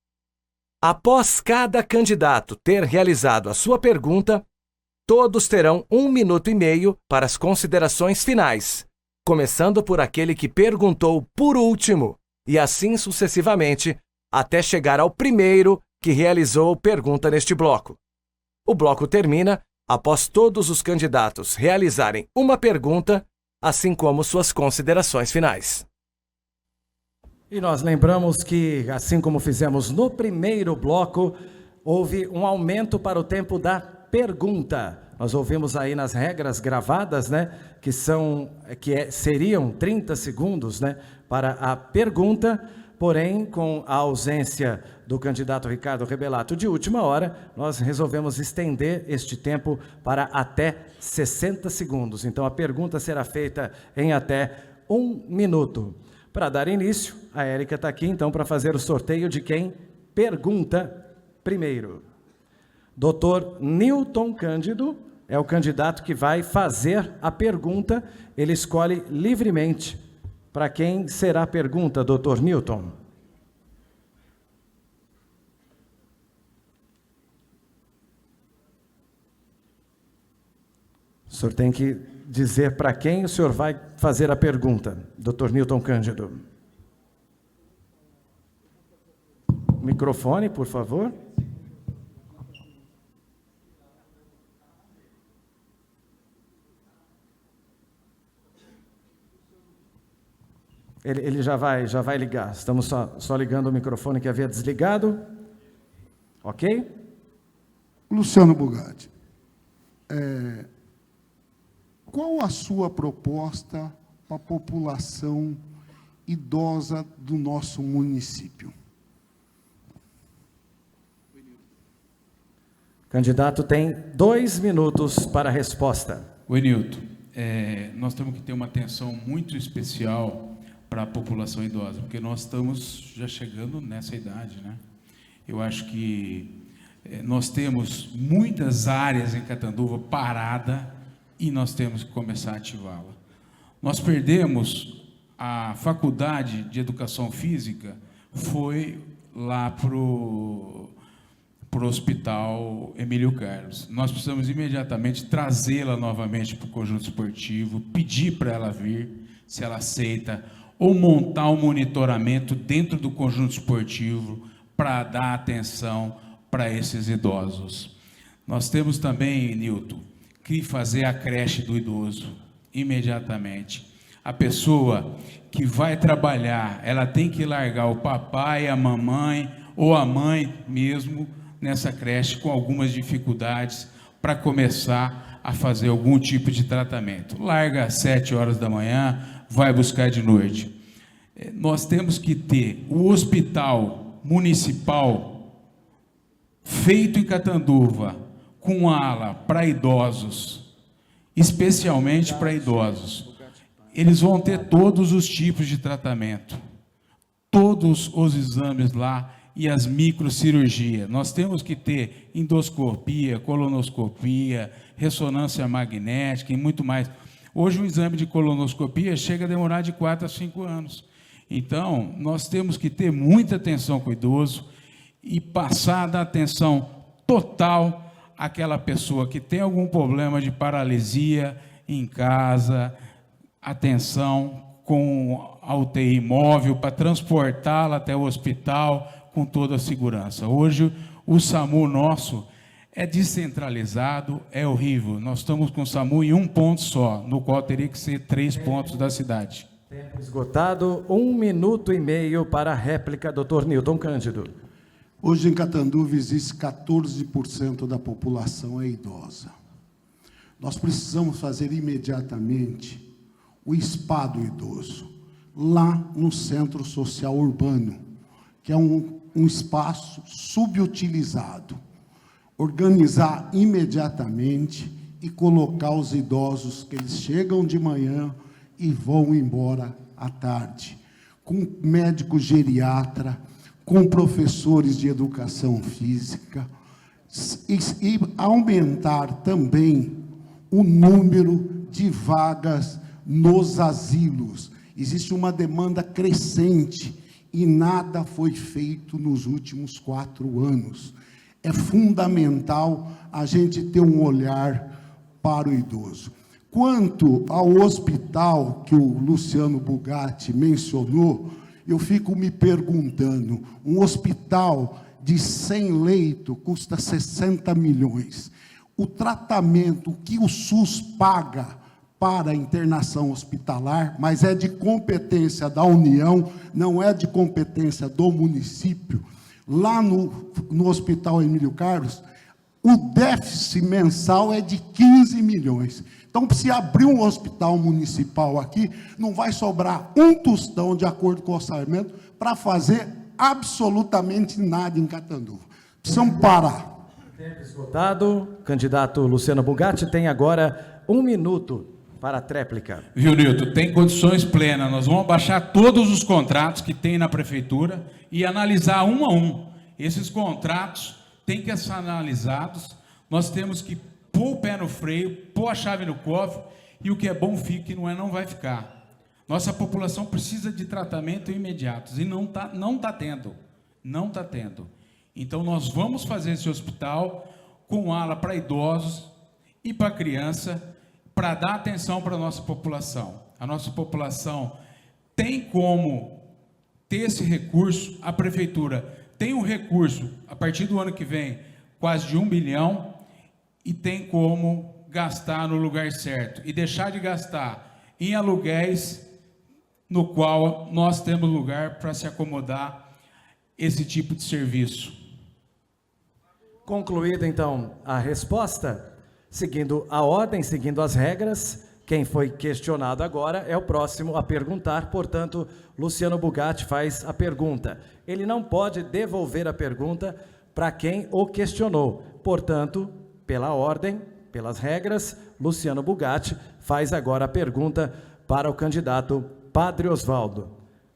S3: Após cada candidato ter realizado a sua pergunta, todos terão 1 minuto e meio para as considerações finais, começando por aquele que perguntou por último, e assim sucessivamente, até chegar ao primeiro que realizou pergunta neste bloco. O bloco termina após todos os candidatos realizarem uma pergunta, assim como suas considerações finais.
S1: E nós lembramos que, assim como fizemos no primeiro bloco, houve um aumento para o tempo da pergunta. Nós ouvimos aí nas regras gravadas, né, seriam 30 segundos, né, para a pergunta. Porém, com a ausência do candidato Ricardo Rebelato de última hora, nós resolvemos estender este tempo para até 60 segundos. Então, a pergunta será feita em até 1 minuto. Para dar início, a Érica está aqui, então, para fazer o sorteio de quem pergunta primeiro. Dr. Newton Cândido é o candidato que vai fazer a pergunta. Ele escolhe livremente. Para quem será a pergunta, Dr. Newton? O senhor tem que dizer para quem o senhor vai fazer a pergunta, Dr. Newton Cândido. Microfone, por favor. Ele já vai ligar. Estamos só ligando o microfone que havia desligado. Ok?
S6: Luciano Bugatti, qual a sua proposta para a população idosa do nosso município?
S1: O candidato tem 2 minutos para a resposta.
S4: Oi, Nilton. Nós temos que ter uma atenção muito especial para a população idosa, porque nós estamos já chegando nessa idade, né? Eu acho que Nós temos muitas áreas em Catanduva parada e nós temos que começar a ativá-la. Nós perdemos a faculdade de educação física, foi lá para o Hospital Emílio Carlos. Nós precisamos imediatamente trazê-la novamente para o conjunto esportivo, pedir para ela vir, se ela aceita, ou montar um monitoramento dentro do conjunto esportivo para dar atenção para esses idosos. Nós temos também, Nilton, que fazer a creche do idoso imediatamente. A pessoa que vai trabalhar, ela tem que largar o papai, a mamãe ou a mãe mesmo nessa creche com algumas dificuldades para começar a fazer algum tipo de tratamento. Larga às 7 horas da manhã, vai buscar de noite. Nós temos que ter o hospital municipal feito em Catanduva, com ala para idosos, especialmente para idosos. Eles vão ter todos os tipos de tratamento, todos os exames lá e as microcirurgias. Nós temos que ter endoscopia, colonoscopia, ressonância magnética e muito mais. Hoje, um exame de colonoscopia chega a demorar de 4 a 5 anos. Então, nós temos que ter muita atenção com o idoso e passar a dar atenção total àquela pessoa que tem algum problema de paralisia em casa, atenção com a UTI móvel para transportá-la até o hospital com toda a segurança. Hoje, o SAMU nosso é descentralizado, é horrível. Nós estamos com o SAMU em um ponto só, no qual teria que ser 3 pontos da cidade.
S1: Tempo esgotado, 1 minuto e meio para a réplica, doutor Nilton Cândido.
S6: Hoje em Catanduva existe 14% da população é idosa. Nós precisamos fazer imediatamente o SPA do idoso, lá no Centro Social Urbano, que é um espaço subutilizado. Organizar imediatamente e colocar os idosos, que eles chegam de manhã e vão embora à tarde, com médico geriatra, com professores de educação física, e aumentar também o número de vagas nos asilos. Existe uma demanda crescente e nada foi feito nos últimos 4 anos. É fundamental a gente ter um olhar para o idoso. Quanto ao hospital que o Luciano Bugatti mencionou, eu fico me perguntando, um hospital de 100 leitos custa 60 milhões. O tratamento que o SUS paga para a internação hospitalar, mas é de competência da União, não é de competência do município, lá no Hospital Emílio Carlos, o déficit mensal é de 15 milhões. Então, se abrir um hospital municipal aqui, não vai sobrar um tostão, de acordo com o orçamento, para fazer absolutamente nada em Catanduva. Precisamos parar.
S1: Tempo esgotado. Candidato Luciano Bugatti tem agora 1 minuto para a tréplica.
S4: Viu, Nilton? Tem condições plenas. Nós vamos baixar todos os contratos que tem na prefeitura e analisar um a um. Esses contratos têm que ser analisados. Nós temos que pôr o pé no freio, pôr a chave no cofre, e o que é bom fica, que não vai ficar. Nossa população precisa de tratamento imediatos, e não está tendo. Então, nós vamos fazer esse hospital com ala para idosos e para criança, para dar atenção para a nossa população. A nossa população tem como ter esse recurso, a prefeitura tem um recurso, a partir do ano que vem, quase de 1 bilhão, e tem como gastar no lugar certo, e deixar de gastar em aluguéis, no qual nós temos lugar para se acomodar esse tipo de serviço.
S1: Concluída, então, a resposta, seguindo a ordem, seguindo as regras, quem foi questionado agora é o próximo a perguntar, portanto, Luciano Bugatti faz a pergunta. Ele não pode devolver a pergunta para quem o questionou, portanto, pela ordem, pelas regras, Luciano Bugatti faz agora a pergunta para o candidato Padre Osvaldo.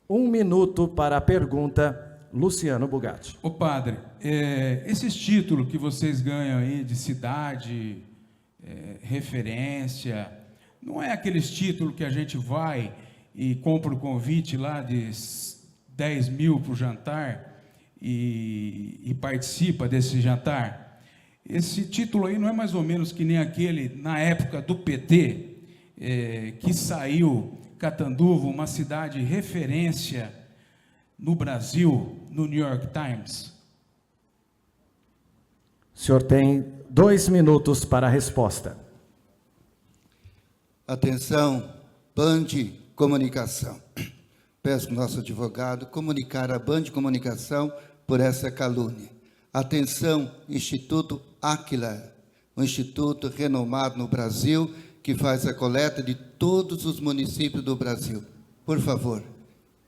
S1: 1 minuto para a pergunta, Luciano Bugatti.
S4: Ô padre, esses títulos que vocês ganham aí de cidade, referência, não é aqueles títulos que a gente vai e compra o convite lá de 10 mil para o jantar e participa desse jantar? Esse título aí não é mais ou menos que nem aquele, na época do PT, que saiu Catanduva, uma cidade referência no Brasil, no New York Times?
S1: O senhor tem 2 minutos para a resposta.
S5: Atenção, Band Comunicação. Peço ao nosso advogado comunicar a Band Comunicação por essa calúnia. Atenção, Instituto Áquila, um instituto renomado no Brasil que faz a coleta de todos os municípios do Brasil. Por favor,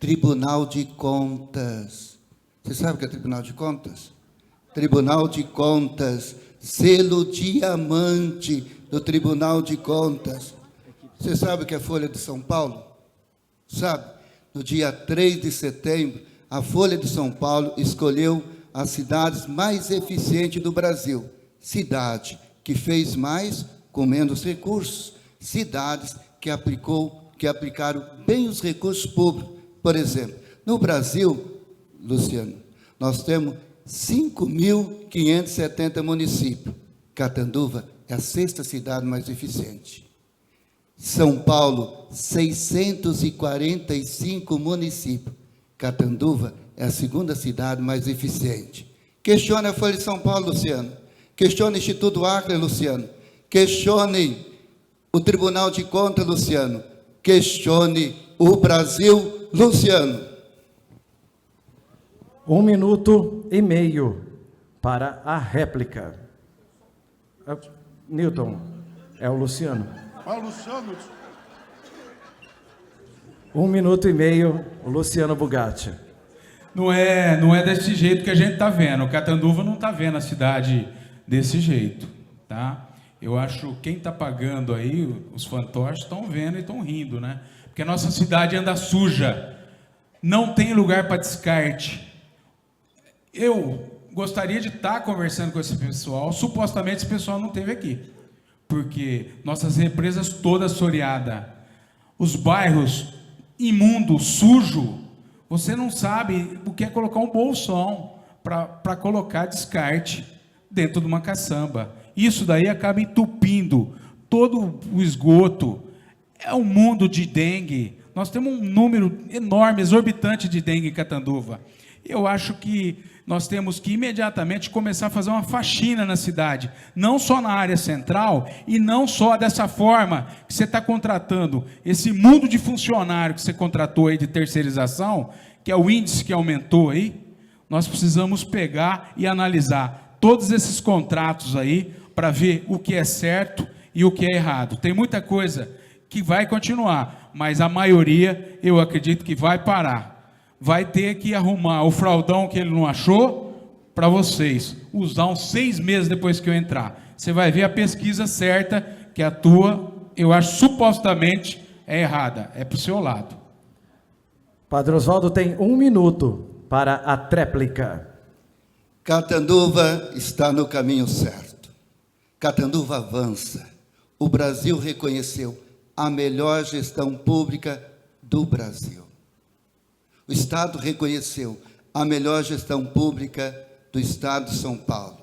S5: Tribunal de Contas. Você sabe o que é Tribunal de Contas? Tribunal de Contas, selo diamante do Tribunal de Contas. Você sabe o que é Folha de São Paulo? Sabe? No dia 3 de setembro, a Folha de São Paulo escolheu as cidades mais eficientes do Brasil. Cidade que fez mais com menos recursos. Cidades que aplicaram bem os recursos públicos. Por exemplo, no Brasil, Luciano, nós temos 5.570 municípios. Catanduva é a 6ª cidade mais eficiente. São Paulo, 645 municípios. Catanduva é a 2ª cidade mais eficiente. Questione a Folha de São Paulo, Luciano. Questione o Instituto Áquila, Luciano. Questione o Tribunal de Contas, Luciano. Questione o Brasil, Luciano.
S1: 1 minuto e meio para a réplica. Newton, é o Luciano.
S6: Luciano.
S1: 1 minuto e meio, o Luciano Bugatti.
S4: Não é desse jeito que a gente está vendo. O Catanduva não está vendo a cidade desse jeito, tá? Eu acho que quem está pagando aí, os fantoches, estão vendo e estão rindo, né? Porque a nossa cidade anda suja, não tem lugar para descarte. Eu gostaria de estar conversando com esse pessoal, supostamente esse pessoal não esteve aqui, porque nossas represas todas soreadas, os bairros imundos, sujo, você não sabe o que é colocar um bolsão para colocar descarte dentro de uma caçamba. Isso daí acaba entupindo todo o esgoto. É um mundo de dengue. Nós temos um número enorme, exorbitante de dengue em Catanduva. Eu acho que nós temos que imediatamente começar a fazer uma faxina na cidade, não só na área central e não só dessa forma que você está contratando, esse mundo de funcionário que você contratou aí de terceirização, que é o índice que aumentou aí. Nós precisamos pegar e analisar todos esses contratos aí para ver o que é certo e o que é errado. Tem muita coisa que vai continuar, mas a maioria eu acredito que vai parar. Vai ter que arrumar o fraldão que ele não achou para vocês, usar uns 6 meses depois que eu entrar. Você vai ver a pesquisa certa, que a tua, eu acho, supostamente é errada, é para o seu lado.
S1: Padre Oswaldo tem 1 minuto para a tréplica.
S5: Catanduva está no caminho certo. Catanduva avança. O Brasil reconheceu a melhor gestão pública do Brasil. O Estado reconheceu a melhor gestão pública do Estado de São Paulo.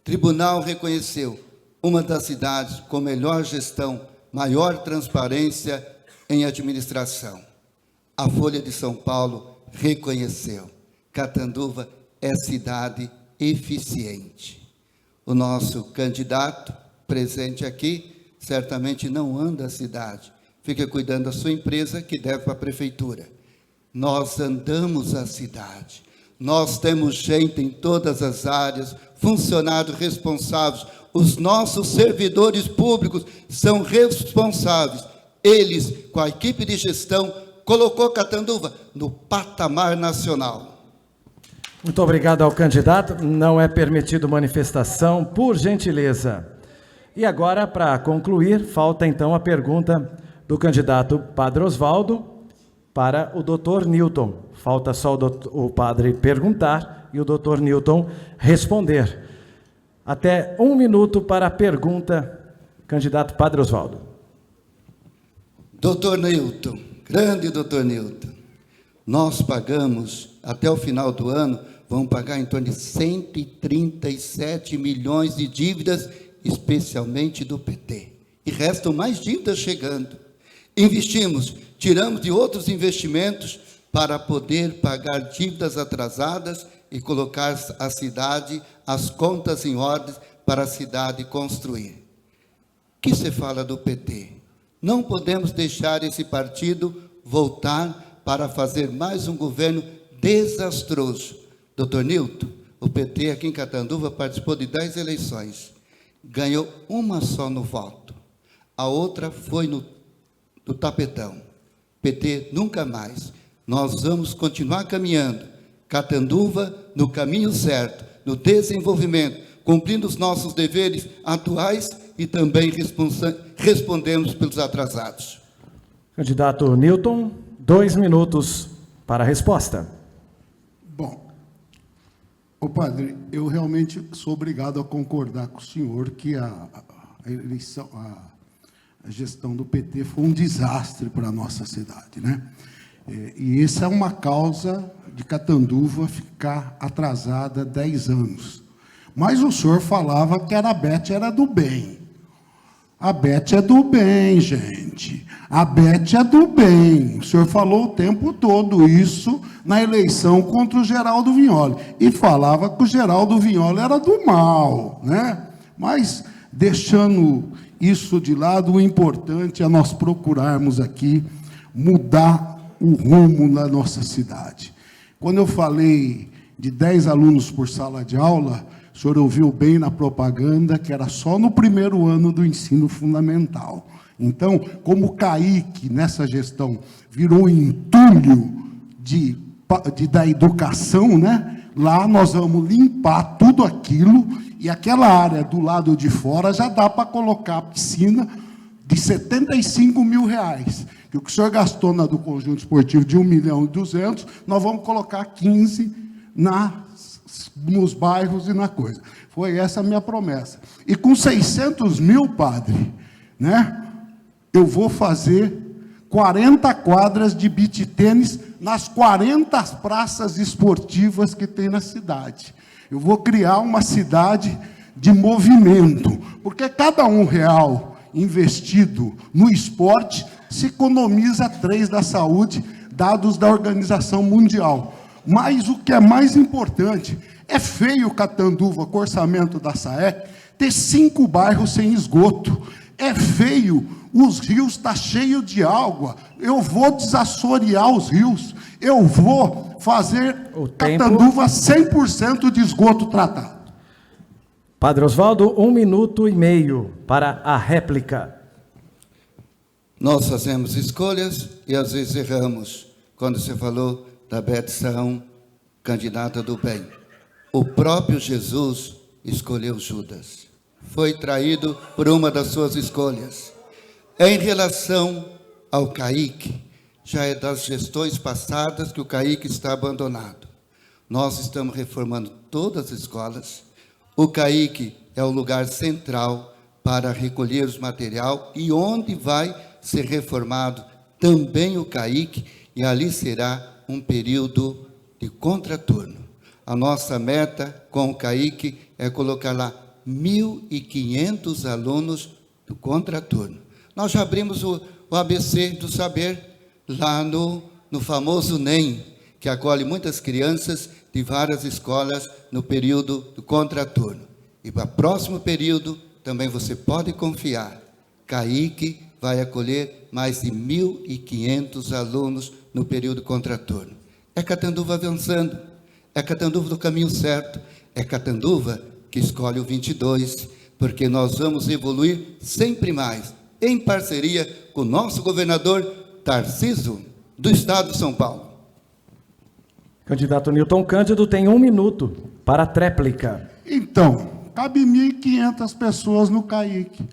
S5: O Tribunal reconheceu uma das cidades com melhor gestão, maior transparência em administração. A Folha de São Paulo reconheceu. Catanduva é cidade eficiente. O nosso candidato presente aqui certamente não anda a cidade, fica cuidando da sua empresa que deve para a prefeitura. Nós andamos a cidade, nós temos gente em todas as áreas, funcionários responsáveis, os nossos servidores públicos são responsáveis. Eles, com a equipe de gestão, colocou Catanduva no patamar nacional.
S1: Muito obrigado ao candidato. Não é permitido manifestação, por gentileza. E agora, para concluir, falta então a pergunta do candidato Padre Oswaldo. para o doutor Newton. Falta só o padre perguntar e o doutor Newton responder. Até 1 minuto para a pergunta, candidato Padre Oswaldo.
S5: Doutor Newton, grande doutor Newton, nós pagamos, até o final do ano, vamos pagar em torno de 137 milhões de dívidas, especialmente do PT. E restam mais dívidas chegando. Investimos, tiramos de outros investimentos para poder pagar dívidas atrasadas e colocar a cidade, as contas em ordem para a cidade construir. O que se fala do PT? Não podemos deixar esse partido voltar para fazer mais um governo desastroso. Doutor Newton, o PT aqui em Catanduva participou de 10 eleições. Ganhou uma só no voto. A outra foi no tapetão. PT nunca mais. Nós vamos continuar caminhando. Catanduva no caminho certo, no desenvolvimento, cumprindo os nossos deveres atuais e também respondemos pelos atrasados.
S1: Candidato Newton, 2 minutos para a resposta.
S6: Bom, ô padre, eu realmente sou obrigado a concordar com o senhor que a eleição, a gestão do PT foi um desastre para a nossa cidade, né? E essa é uma causa de Catanduva ficar atrasada 10 anos. Mas o senhor falava que a Beth era do bem. A Beth é do bem, gente. A Beth é do bem. O senhor falou o tempo todo isso na eleição contra o Geraldo Vignoli. E falava que o Geraldo Vignoli era do mal, né? Mas, deixando isso de lado, o importante é nós procurarmos aqui mudar o rumo da nossa cidade. Quando eu falei de 10 alunos por sala de aula, o senhor ouviu bem na propaganda que era só no primeiro ano do ensino fundamental. Então, como o CAIC, nessa gestão, virou entulho da educação, né? Lá nós vamos limpar tudo aquilo, e aquela área do lado de fora já dá para colocar a piscina de R$75 mil. Que o que o senhor gastou do conjunto esportivo de 1.200.000, nós vamos colocar 15 nos bairros e na coisa. Foi essa a minha promessa. E com 600 mil, padre, né, eu vou fazer 40 quadras de beach tênis nas 40 praças esportivas que tem na cidade. Eu vou criar uma cidade de movimento, porque cada R$1 investido no esporte se economiza 3 da saúde, dados da Organização Mundial. Mas o que é mais importante, é feio Catanduva, com o orçamento da SAEC, ter 5 bairros sem esgoto. É feio, os rios estão cheios de água. Eu vou desassorear os rios. Eu vou fazer Catanduva 100% de esgoto tratado.
S1: Padre Oswaldo, 1 minuto e meio para a réplica.
S5: Nós fazemos escolhas e às vezes erramos. Quando você falou da Beth Saão, candidata do bem. O próprio Jesus escolheu Judas. Foi traído por uma das suas escolhas. Em relação ao CAIC, já é das gestões passadas que o CAIC está abandonado. Nós estamos reformando todas as escolas. O CAIC é o lugar central para recolher os material e onde vai ser reformado também o CAIC, e ali será um período de contraturno. A nossa meta com o CAIC é colocar lá 1.500 alunos do contraturno. Nós já abrimos o ABC do saber lá no famoso NEM, que acolhe muitas crianças de várias escolas no período do contraturno. E para o próximo período, também você pode confiar, CAIC vai acolher mais de 1.500 alunos no período contraturno. É Catanduva avançando, é Catanduva do caminho certo, é Catanduva que escolhe o 22, porque nós vamos evoluir sempre mais, em parceria com o nosso governador Tarcísio, do estado de São Paulo.
S1: Candidato Newton Cândido tem 1 minuto para a tréplica.
S6: Então, cabe 1.500 pessoas no CAIC,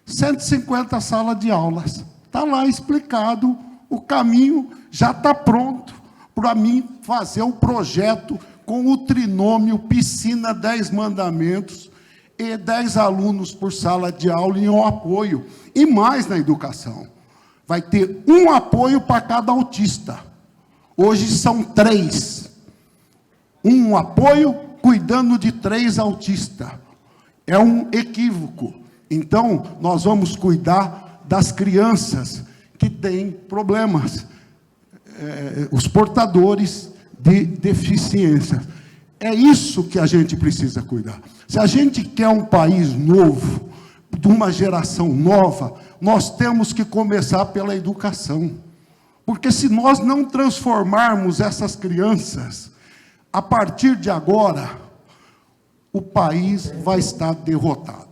S6: 150 salas de aulas. Está lá explicado o caminho já está pronto para mim fazer o projeto com o trinômio piscina 10 mandamentos e 10 alunos por sala de aula em um apoio. E mais na educação. Vai ter um apoio para cada autista. Hoje são 3. Um apoio cuidando de 3 autistas. É um equívoco. Então, nós vamos cuidar das crianças que têm problemas, os portadores de deficiência. É isso que a gente precisa cuidar. Se a gente quer um país novo, de uma geração nova, nós temos que começar pela educação. Porque se nós não transformarmos essas crianças, a partir de agora, o país vai estar derrotado.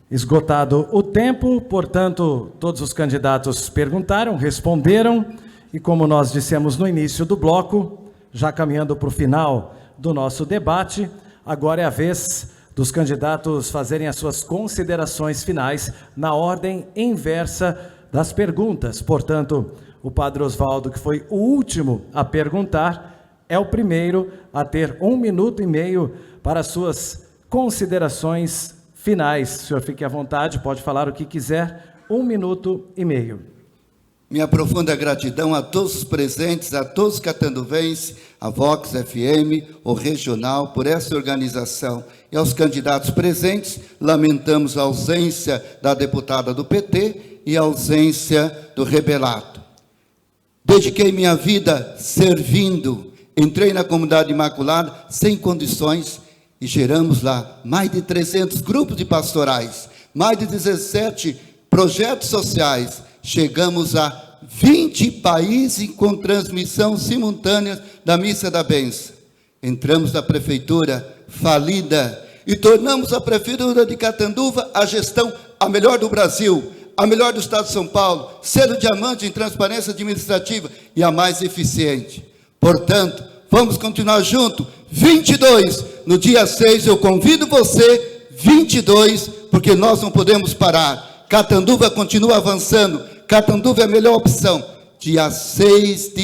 S1: Esgotado o tempo, portanto, todos os candidatos perguntaram, responderam, e como nós dissemos no início do bloco, já caminhando para o final do nosso debate, agora é a vez dos candidatos fazerem as suas considerações finais na ordem inversa das perguntas. Portanto, o Padre Osvaldo, que foi o último a perguntar, é o primeiro a ter 1 minuto e meio para as suas considerações finais. O senhor fique à vontade, pode falar o que quiser, 1 minuto e meio.
S5: Minha profunda gratidão a todos os presentes, a todos os catanduvenses, a Vox FM, o Regional, por essa organização. E aos candidatos presentes, lamentamos a ausência da deputada do PT e a ausência do rebelato. Dediquei minha vida servindo, entrei na Comunidade Imaculada sem condições e geramos lá mais de 300 grupos de pastorais, mais de 17 projetos sociais. Chegamos a 20 países com transmissão simultânea da Missa da Bênção. Entramos na prefeitura falida e tornamos a prefeitura de Catanduva a gestão a melhor do Brasil, a melhor do Estado de São Paulo, selo diamante em transparência administrativa e a mais eficiente. Portanto, vamos continuar junto. 22, no dia 6, eu convido você, 22, porque nós não podemos parar. Catanduva continua avançando. Catanduva é a melhor opção. Dia 6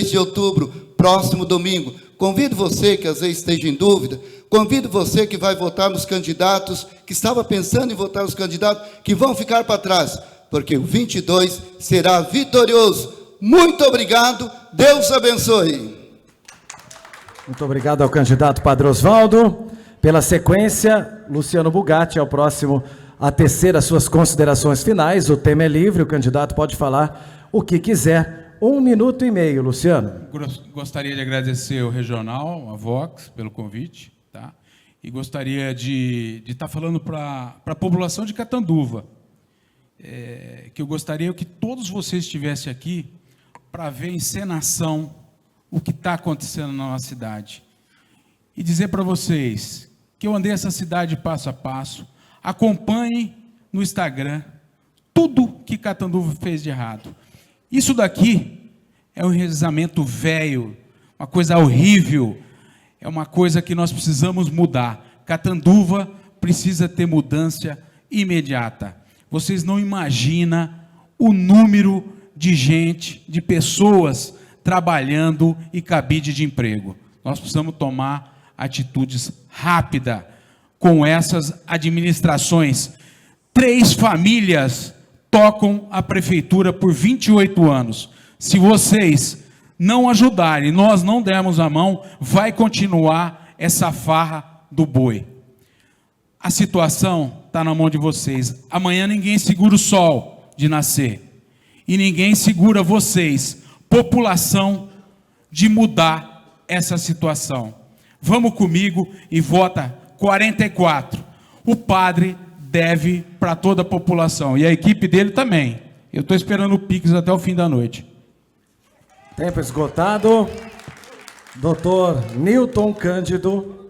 S5: de outubro, próximo domingo. Convido você que às vezes esteja em dúvida, convido você que vai votar nos candidatos, que estava pensando em votar nos candidatos, que vão ficar para trás, porque o 22 será vitorioso. Muito obrigado, Deus abençoe.
S1: Muito obrigado ao candidato Padre Osvaldo. Pela sequência, Luciano Bugatti é o próximo a tecer as suas considerações finais. O tema é livre, o candidato pode falar o que quiser. 1 minuto e meio, Luciano.
S4: Gostaria de agradecer o Regional, a Vox, pelo convite, tá? E gostaria de estar falando para a população de Catanduva, que eu gostaria que todos vocês estivessem aqui para ver encenação o que está acontecendo na nossa cidade. E dizer para vocês que eu andei essa cidade passo a passo. Acompanhe no Instagram tudo que Catanduva fez de errado. Isso daqui é um revezamento velho, uma coisa horrível, é uma coisa que nós precisamos mudar. Catanduva precisa ter mudança imediata. Vocês não imaginam o número de gente, de pessoas trabalhando e cabide de emprego. Nós precisamos tomar atitudes rápidas com essas administrações. 3 famílias tocam a prefeitura por 28 anos. Se vocês não ajudarem, nós não dermos a mão, vai continuar essa farra do boi. A situação está na mão de vocês. Amanhã ninguém segura o sol de nascer. E ninguém segura vocês, população, de mudar essa situação. Vamos comigo e vota 44. O padre deve para toda a população. E a equipe dele também. Eu estou esperando o Pix até o fim da noite.
S1: Tempo esgotado. Doutor Newton Cândido,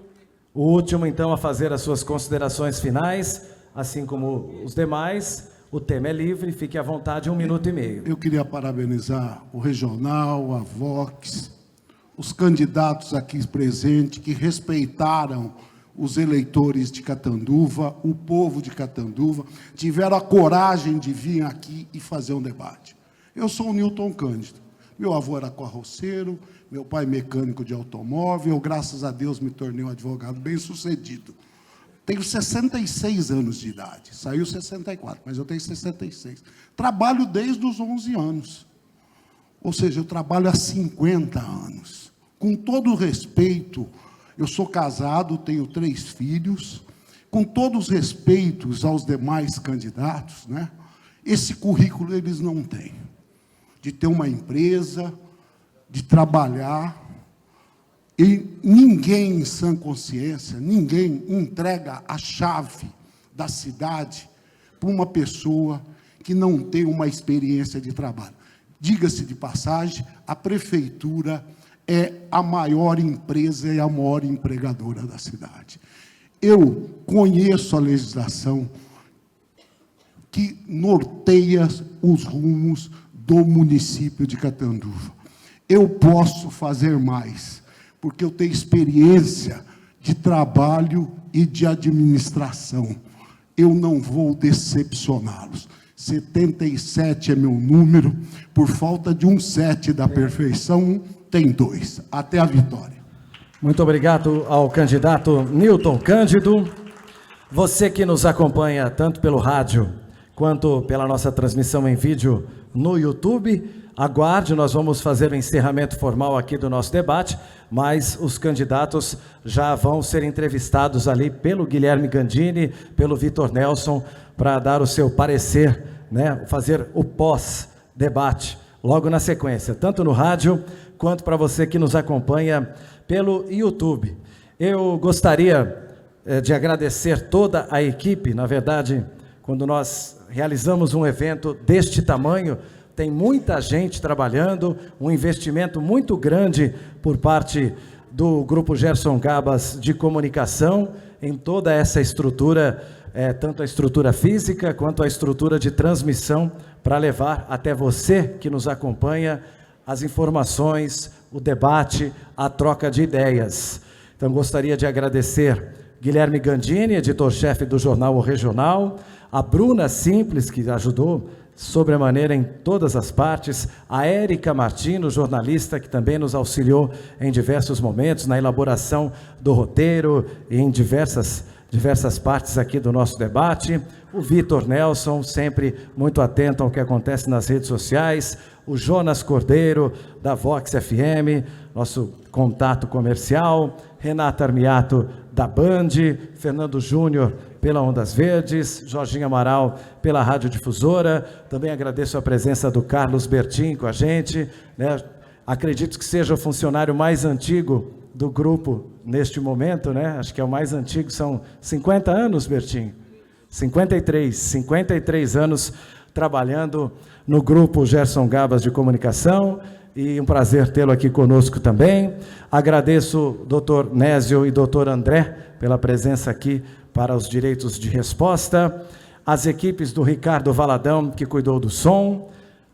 S1: o último então a fazer as suas considerações finais, assim como os demais. O tema é livre, fique à vontade, 1 minuto e meio.
S6: Eu queria parabenizar o Regional, a Vox, os candidatos aqui presentes que respeitaram os eleitores de Catanduva, o povo de Catanduva, tiveram a coragem de vir aqui e fazer um debate. Eu sou o Newton Cândido. Meu avô era carroceiro, meu pai mecânico de automóvel, graças a Deus me tornei um advogado bem-sucedido. Tenho 66 anos de idade, saiu 64, mas eu tenho 66. Trabalho desde os 11 anos, ou seja, eu trabalho há 50 anos. Com todo o respeito, eu sou casado, tenho 3 filhos, com todos os respeitos aos demais candidatos, né? Esse currículo eles não têm, de ter uma empresa, de trabalhar, e ninguém em sã consciência, ninguém entrega a chave da cidade para uma pessoa que não tem uma experiência de trabalho. Diga-se de passagem, a prefeitura é a maior empresa e a maior empregadora da cidade. Eu conheço a legislação que norteia os rumos do município de Catanduva. Eu posso fazer mais, porque eu tenho experiência de trabalho e de administração. Eu não vou decepcioná-los. 77 é meu número, por falta de um 7 da perfeição, tem 2. Até a vitória.
S1: Muito obrigado ao candidato Newton Cândido. Você que nos acompanha tanto pelo rádio quanto pela nossa transmissão em vídeo no YouTube, aguarde, nós vamos fazer o encerramento formal aqui do nosso debate, mas os candidatos já vão ser entrevistados ali pelo Guilherme Gandini, pelo Vitor Nelson, para dar o seu parecer, né, fazer o pós-debate, logo na sequência, tanto no rádio, quanto para você que nos acompanha pelo YouTube. Eu gostaria de agradecer toda a equipe. Na verdade, quando nós realizamos um evento deste tamanho, tem muita gente trabalhando, um investimento muito grande por parte do Grupo Gerson Gabas de comunicação em toda essa estrutura, tanto a estrutura física quanto a estrutura de transmissão, para levar até você que nos acompanha as informações, o debate, a troca de ideias. Então, gostaria de agradecer Guilherme Gandini, editor-chefe do Jornal O Regional, a Bruna Simples, que ajudou sobremaneira em todas as partes, a Érica Martino, jornalista, que também nos auxiliou em diversos momentos, na elaboração do roteiro e em diversas partes aqui do nosso debate, o Vitor Nelson, sempre muito atento ao que acontece nas redes sociais, o Jonas Cordeiro, da Vox FM, nosso contato comercial, Renata Armiato, da Band, Fernando Júnior, pela Ondas Verdes, Jorginho Amaral, pela Rádio Difusora. Também agradeço a presença do Carlos Bertin com a gente, né? Acredito que seja o funcionário mais antigo do grupo neste momento, né? Acho que é o mais antigo, são 50 anos, Bertin? 53 anos trabalhando no grupo Gerson Gabas de Comunicação, e um prazer tê-lo aqui conosco também. Agradeço Dr. Nésio e Dr. André pela presença aqui para os direitos de resposta, as equipes do Ricardo Valadão, que cuidou do som,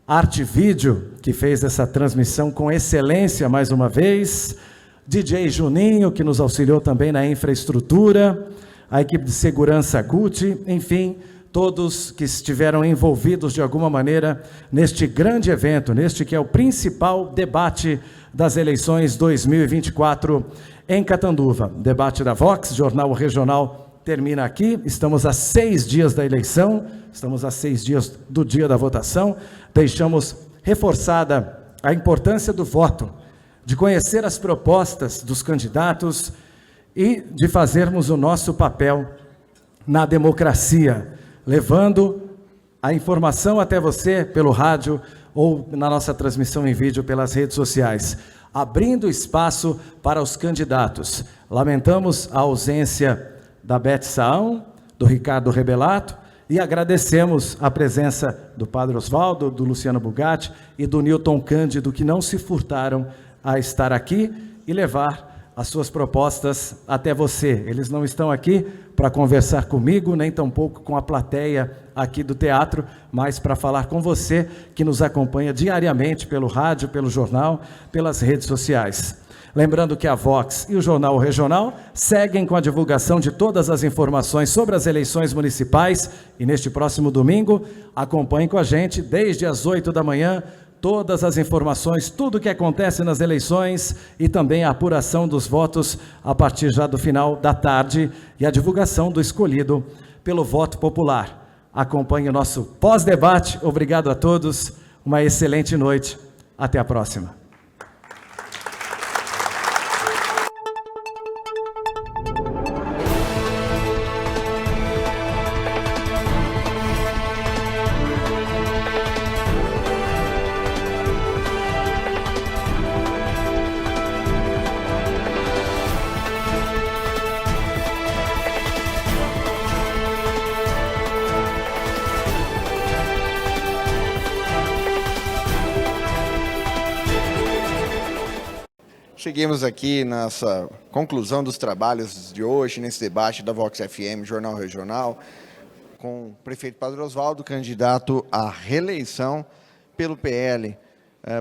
S1: Arte Vídeo, que fez essa transmissão com excelência mais uma vez, DJ Juninho, que nos auxiliou também na infraestrutura, a equipe de segurança Gucci, enfim, todos que estiveram envolvidos de alguma maneira neste grande evento, neste que é o principal debate das eleições 2024 em Catanduva. Debate da Vox, Jornal Regional, termina aqui. Estamos a 6 dias da eleição, estamos a 6 dias do dia da votação. Deixamos reforçada a importância do voto, de conhecer as propostas dos candidatos e de fazermos o nosso papel na democracia, levando a informação até você pelo rádio ou na nossa transmissão em vídeo pelas redes sociais, abrindo espaço para os candidatos. Lamentamos a ausência da Beth Saão, do Ricardo Rebelato, e agradecemos a presença do Padre Osvaldo, do Luciano Bugatti e do Newton Cândido, que não se furtaram a estar aqui e levar as suas propostas até você. Eles não estão aqui para conversar comigo, nem tampouco com a plateia aqui do teatro, mas para falar com você que nos acompanha diariamente pelo rádio, pelo jornal, pelas redes sociais. Lembrando que a Vox e o Jornal Regional seguem com a divulgação de todas as informações sobre as eleições municipais e neste próximo domingo, acompanhe com a gente desde as 8 da manhã, todas as informações, tudo o que acontece nas eleições e também a apuração dos votos a partir já do final da tarde e a divulgação do escolhido pelo voto popular. Acompanhe o nosso pós-debate. Obrigado a todos, uma excelente noite. Até a próxima.
S12: Seguimos aqui nessa conclusão dos trabalhos de hoje, nesse debate da Vox FM, Jornal Regional, com o prefeito Padre Oswaldo, candidato à reeleição pelo PL.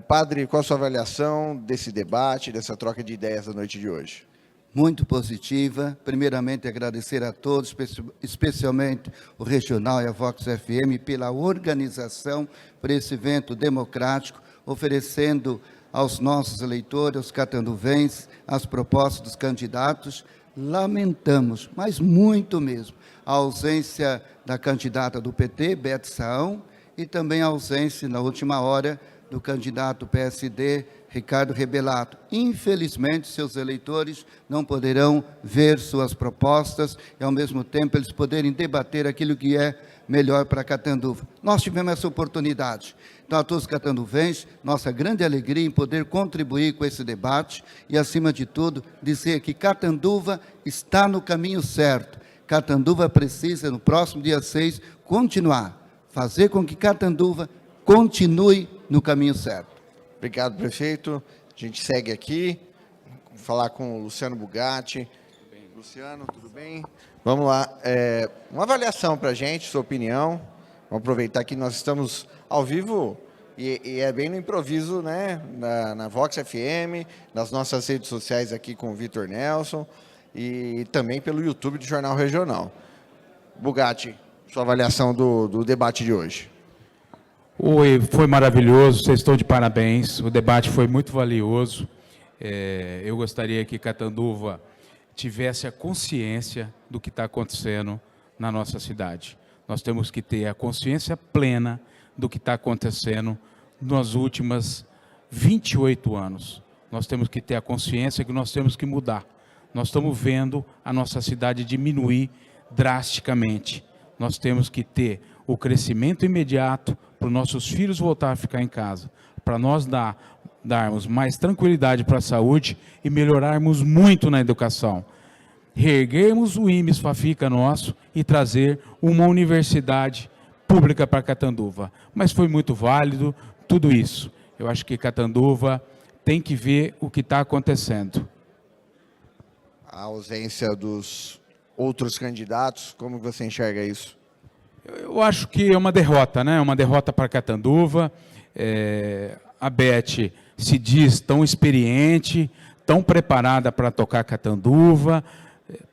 S12: Padre, qual a sua avaliação desse debate, dessa troca de ideias da noite de hoje?
S5: Muito positiva. Primeiramente, agradecer a todos, especialmente o Regional e a Vox FM, pela organização para esse evento democrático, oferecendo aos nossos eleitores, aos catanduvenses, as propostas dos candidatos. Lamentamos, mas muito mesmo, a ausência da candidata do PT, Beth Saão, e também a ausência, na última hora, do candidato PSD, Ricardo Rebelato. Infelizmente, seus eleitores não poderão ver suas propostas e, ao mesmo tempo, eles poderem debater aquilo que é melhor para Catanduva. Nós tivemos essa oportunidade. Então, a todos os catanduvenses, nossa grande alegria em poder contribuir com esse debate e, acima de tudo, dizer que Catanduva está no caminho certo. Catanduva precisa, no próximo dia 6, continuar, fazer com que Catanduva continue no caminho certo.
S12: Obrigado, prefeito. A gente segue aqui, vou falar com o Luciano Bugatti. Luciano, tudo bem? Vamos lá. Uma avaliação para a gente, sua opinião. Vamos aproveitar que nós estamos ao vivo e é bem no improviso, né? Na Vox FM, nas nossas redes sociais aqui com o Vitor Nelson e também pelo YouTube do Jornal Regional. Bugatti, sua avaliação do debate de hoje.
S4: Oi, foi maravilhoso, vocês estão de parabéns, o debate foi muito valioso. Eu gostaria que Catanduva tivesse a consciência do que está acontecendo na nossa cidade. Nós temos que ter a consciência plena do que está acontecendo nos últimos 28 anos. Nós temos que ter a consciência que nós temos que mudar. Nós estamos vendo a nossa cidade diminuir drasticamente. Nós temos que ter o crescimento imediato para os nossos filhos voltar a ficar em casa, para nós darmos mais tranquilidade para a saúde e melhorarmos muito na educação. Reerguermos o IMES Fafica nosso e trazer uma universidade pública para Catanduva. Mas foi muito válido tudo isso. Eu acho que Catanduva tem que ver o que está acontecendo.
S12: A ausência dos outros candidatos, como você enxerga isso?
S4: Eu acho que é uma derrota, né? Uma derrota para Catanduva. A Beth se diz tão experiente, tão preparada para tocar Catanduva,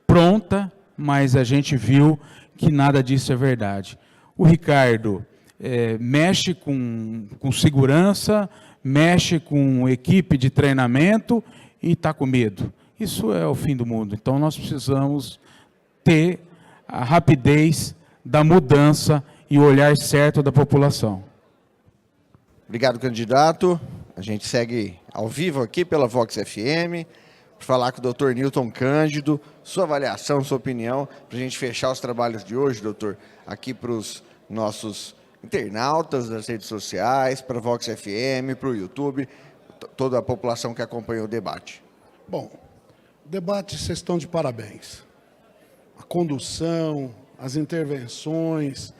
S4: pronta, mas a gente viu que nada disso é verdade. O Ricardo mexe com segurança, mexe com equipe de treinamento e está com medo. Isso é o fim do mundo. Então, nós precisamos ter a rapidez da mudança e o olhar certo da população.
S12: Obrigado, candidato. A gente segue ao vivo aqui pela Vox FM, para falar com o doutor Newton Cândido, sua avaliação, sua opinião, para a gente fechar os trabalhos de hoje, doutor, aqui para os nossos internautas das redes sociais, para a Vox FM, para o YouTube, toda a população que acompanha o debate.
S6: Bom, o debate, vocês estão de parabéns. A condução, as intervenções,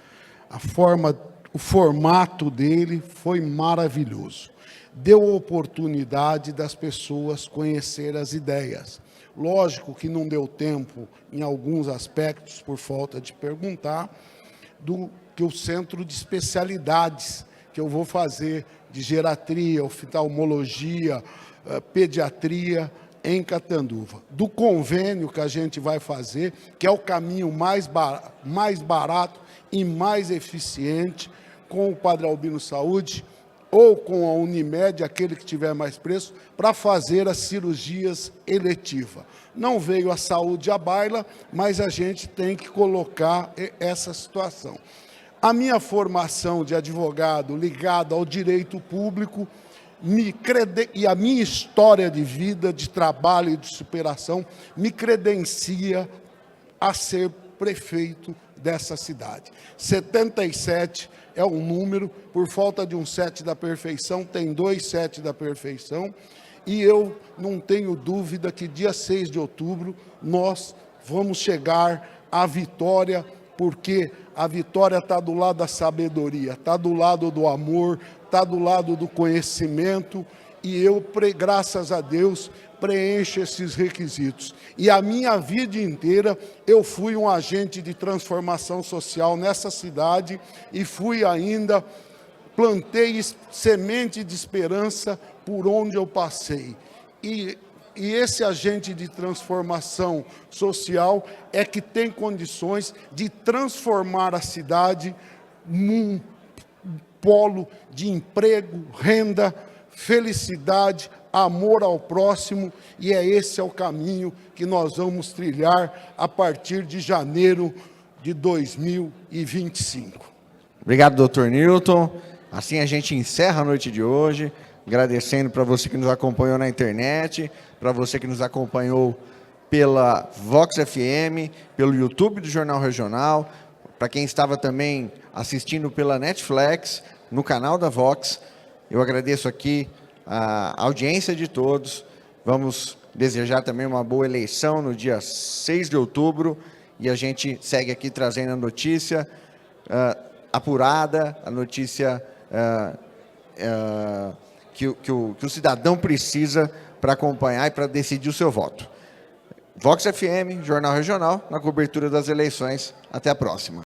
S6: o formato dele foi maravilhoso. deu oportunidade das pessoas conhecer as ideias. Lógico que não deu tempo, em alguns aspectos, por falta de perguntar, do que o centro de especialidades que eu vou fazer de geriatria, oftalmologia, pediatria em Catanduva. Do convênio que a gente vai fazer, que é o caminho mais barato e mais eficiente, com o Padre Albino Saúde, ou com a Unimed, aquele que tiver mais preço, para fazer as cirurgias eletivas. Não veio a saúde à baila, mas a gente tem que colocar essa situação. A minha formação de advogado ligada ao direito público e a minha história de vida, de trabalho e de superação me credencia a ser prefeito dessa cidade. 77 é um número, por falta de um 7 da perfeição, tem 2 7 da perfeição, e eu não tenho dúvida que dia 6 de outubro nós vamos chegar à vitória, porque a vitória está do lado da sabedoria, está do lado do amor, está do lado do conhecimento, e eu, graças a Deus, preencho esses requisitos. E a minha vida inteira eu fui um agente de transformação social nessa cidade e plantei semente de esperança por onde eu passei. E esse agente de transformação social é que tem condições de transformar a cidade num polo de emprego, renda, felicidade, amor ao próximo, e esse é o caminho que nós vamos trilhar a partir de janeiro de 2025.
S12: Obrigado, doutor Newton. Assim a gente encerra a noite de hoje, agradecendo para você que nos acompanhou na internet, para você que nos acompanhou pela Vox FM, pelo YouTube do Jornal Regional, para quem estava também assistindo pela Netflix, no canal da Vox. Eu agradeço aqui a audiência de todos. Vamos desejar também uma boa eleição no dia 6 de outubro, e a gente segue aqui trazendo a notícia apurada, a notícia que o cidadão precisa para acompanhar e para decidir o seu voto. Vox FM, Jornal Regional, na cobertura das eleições. Até a próxima.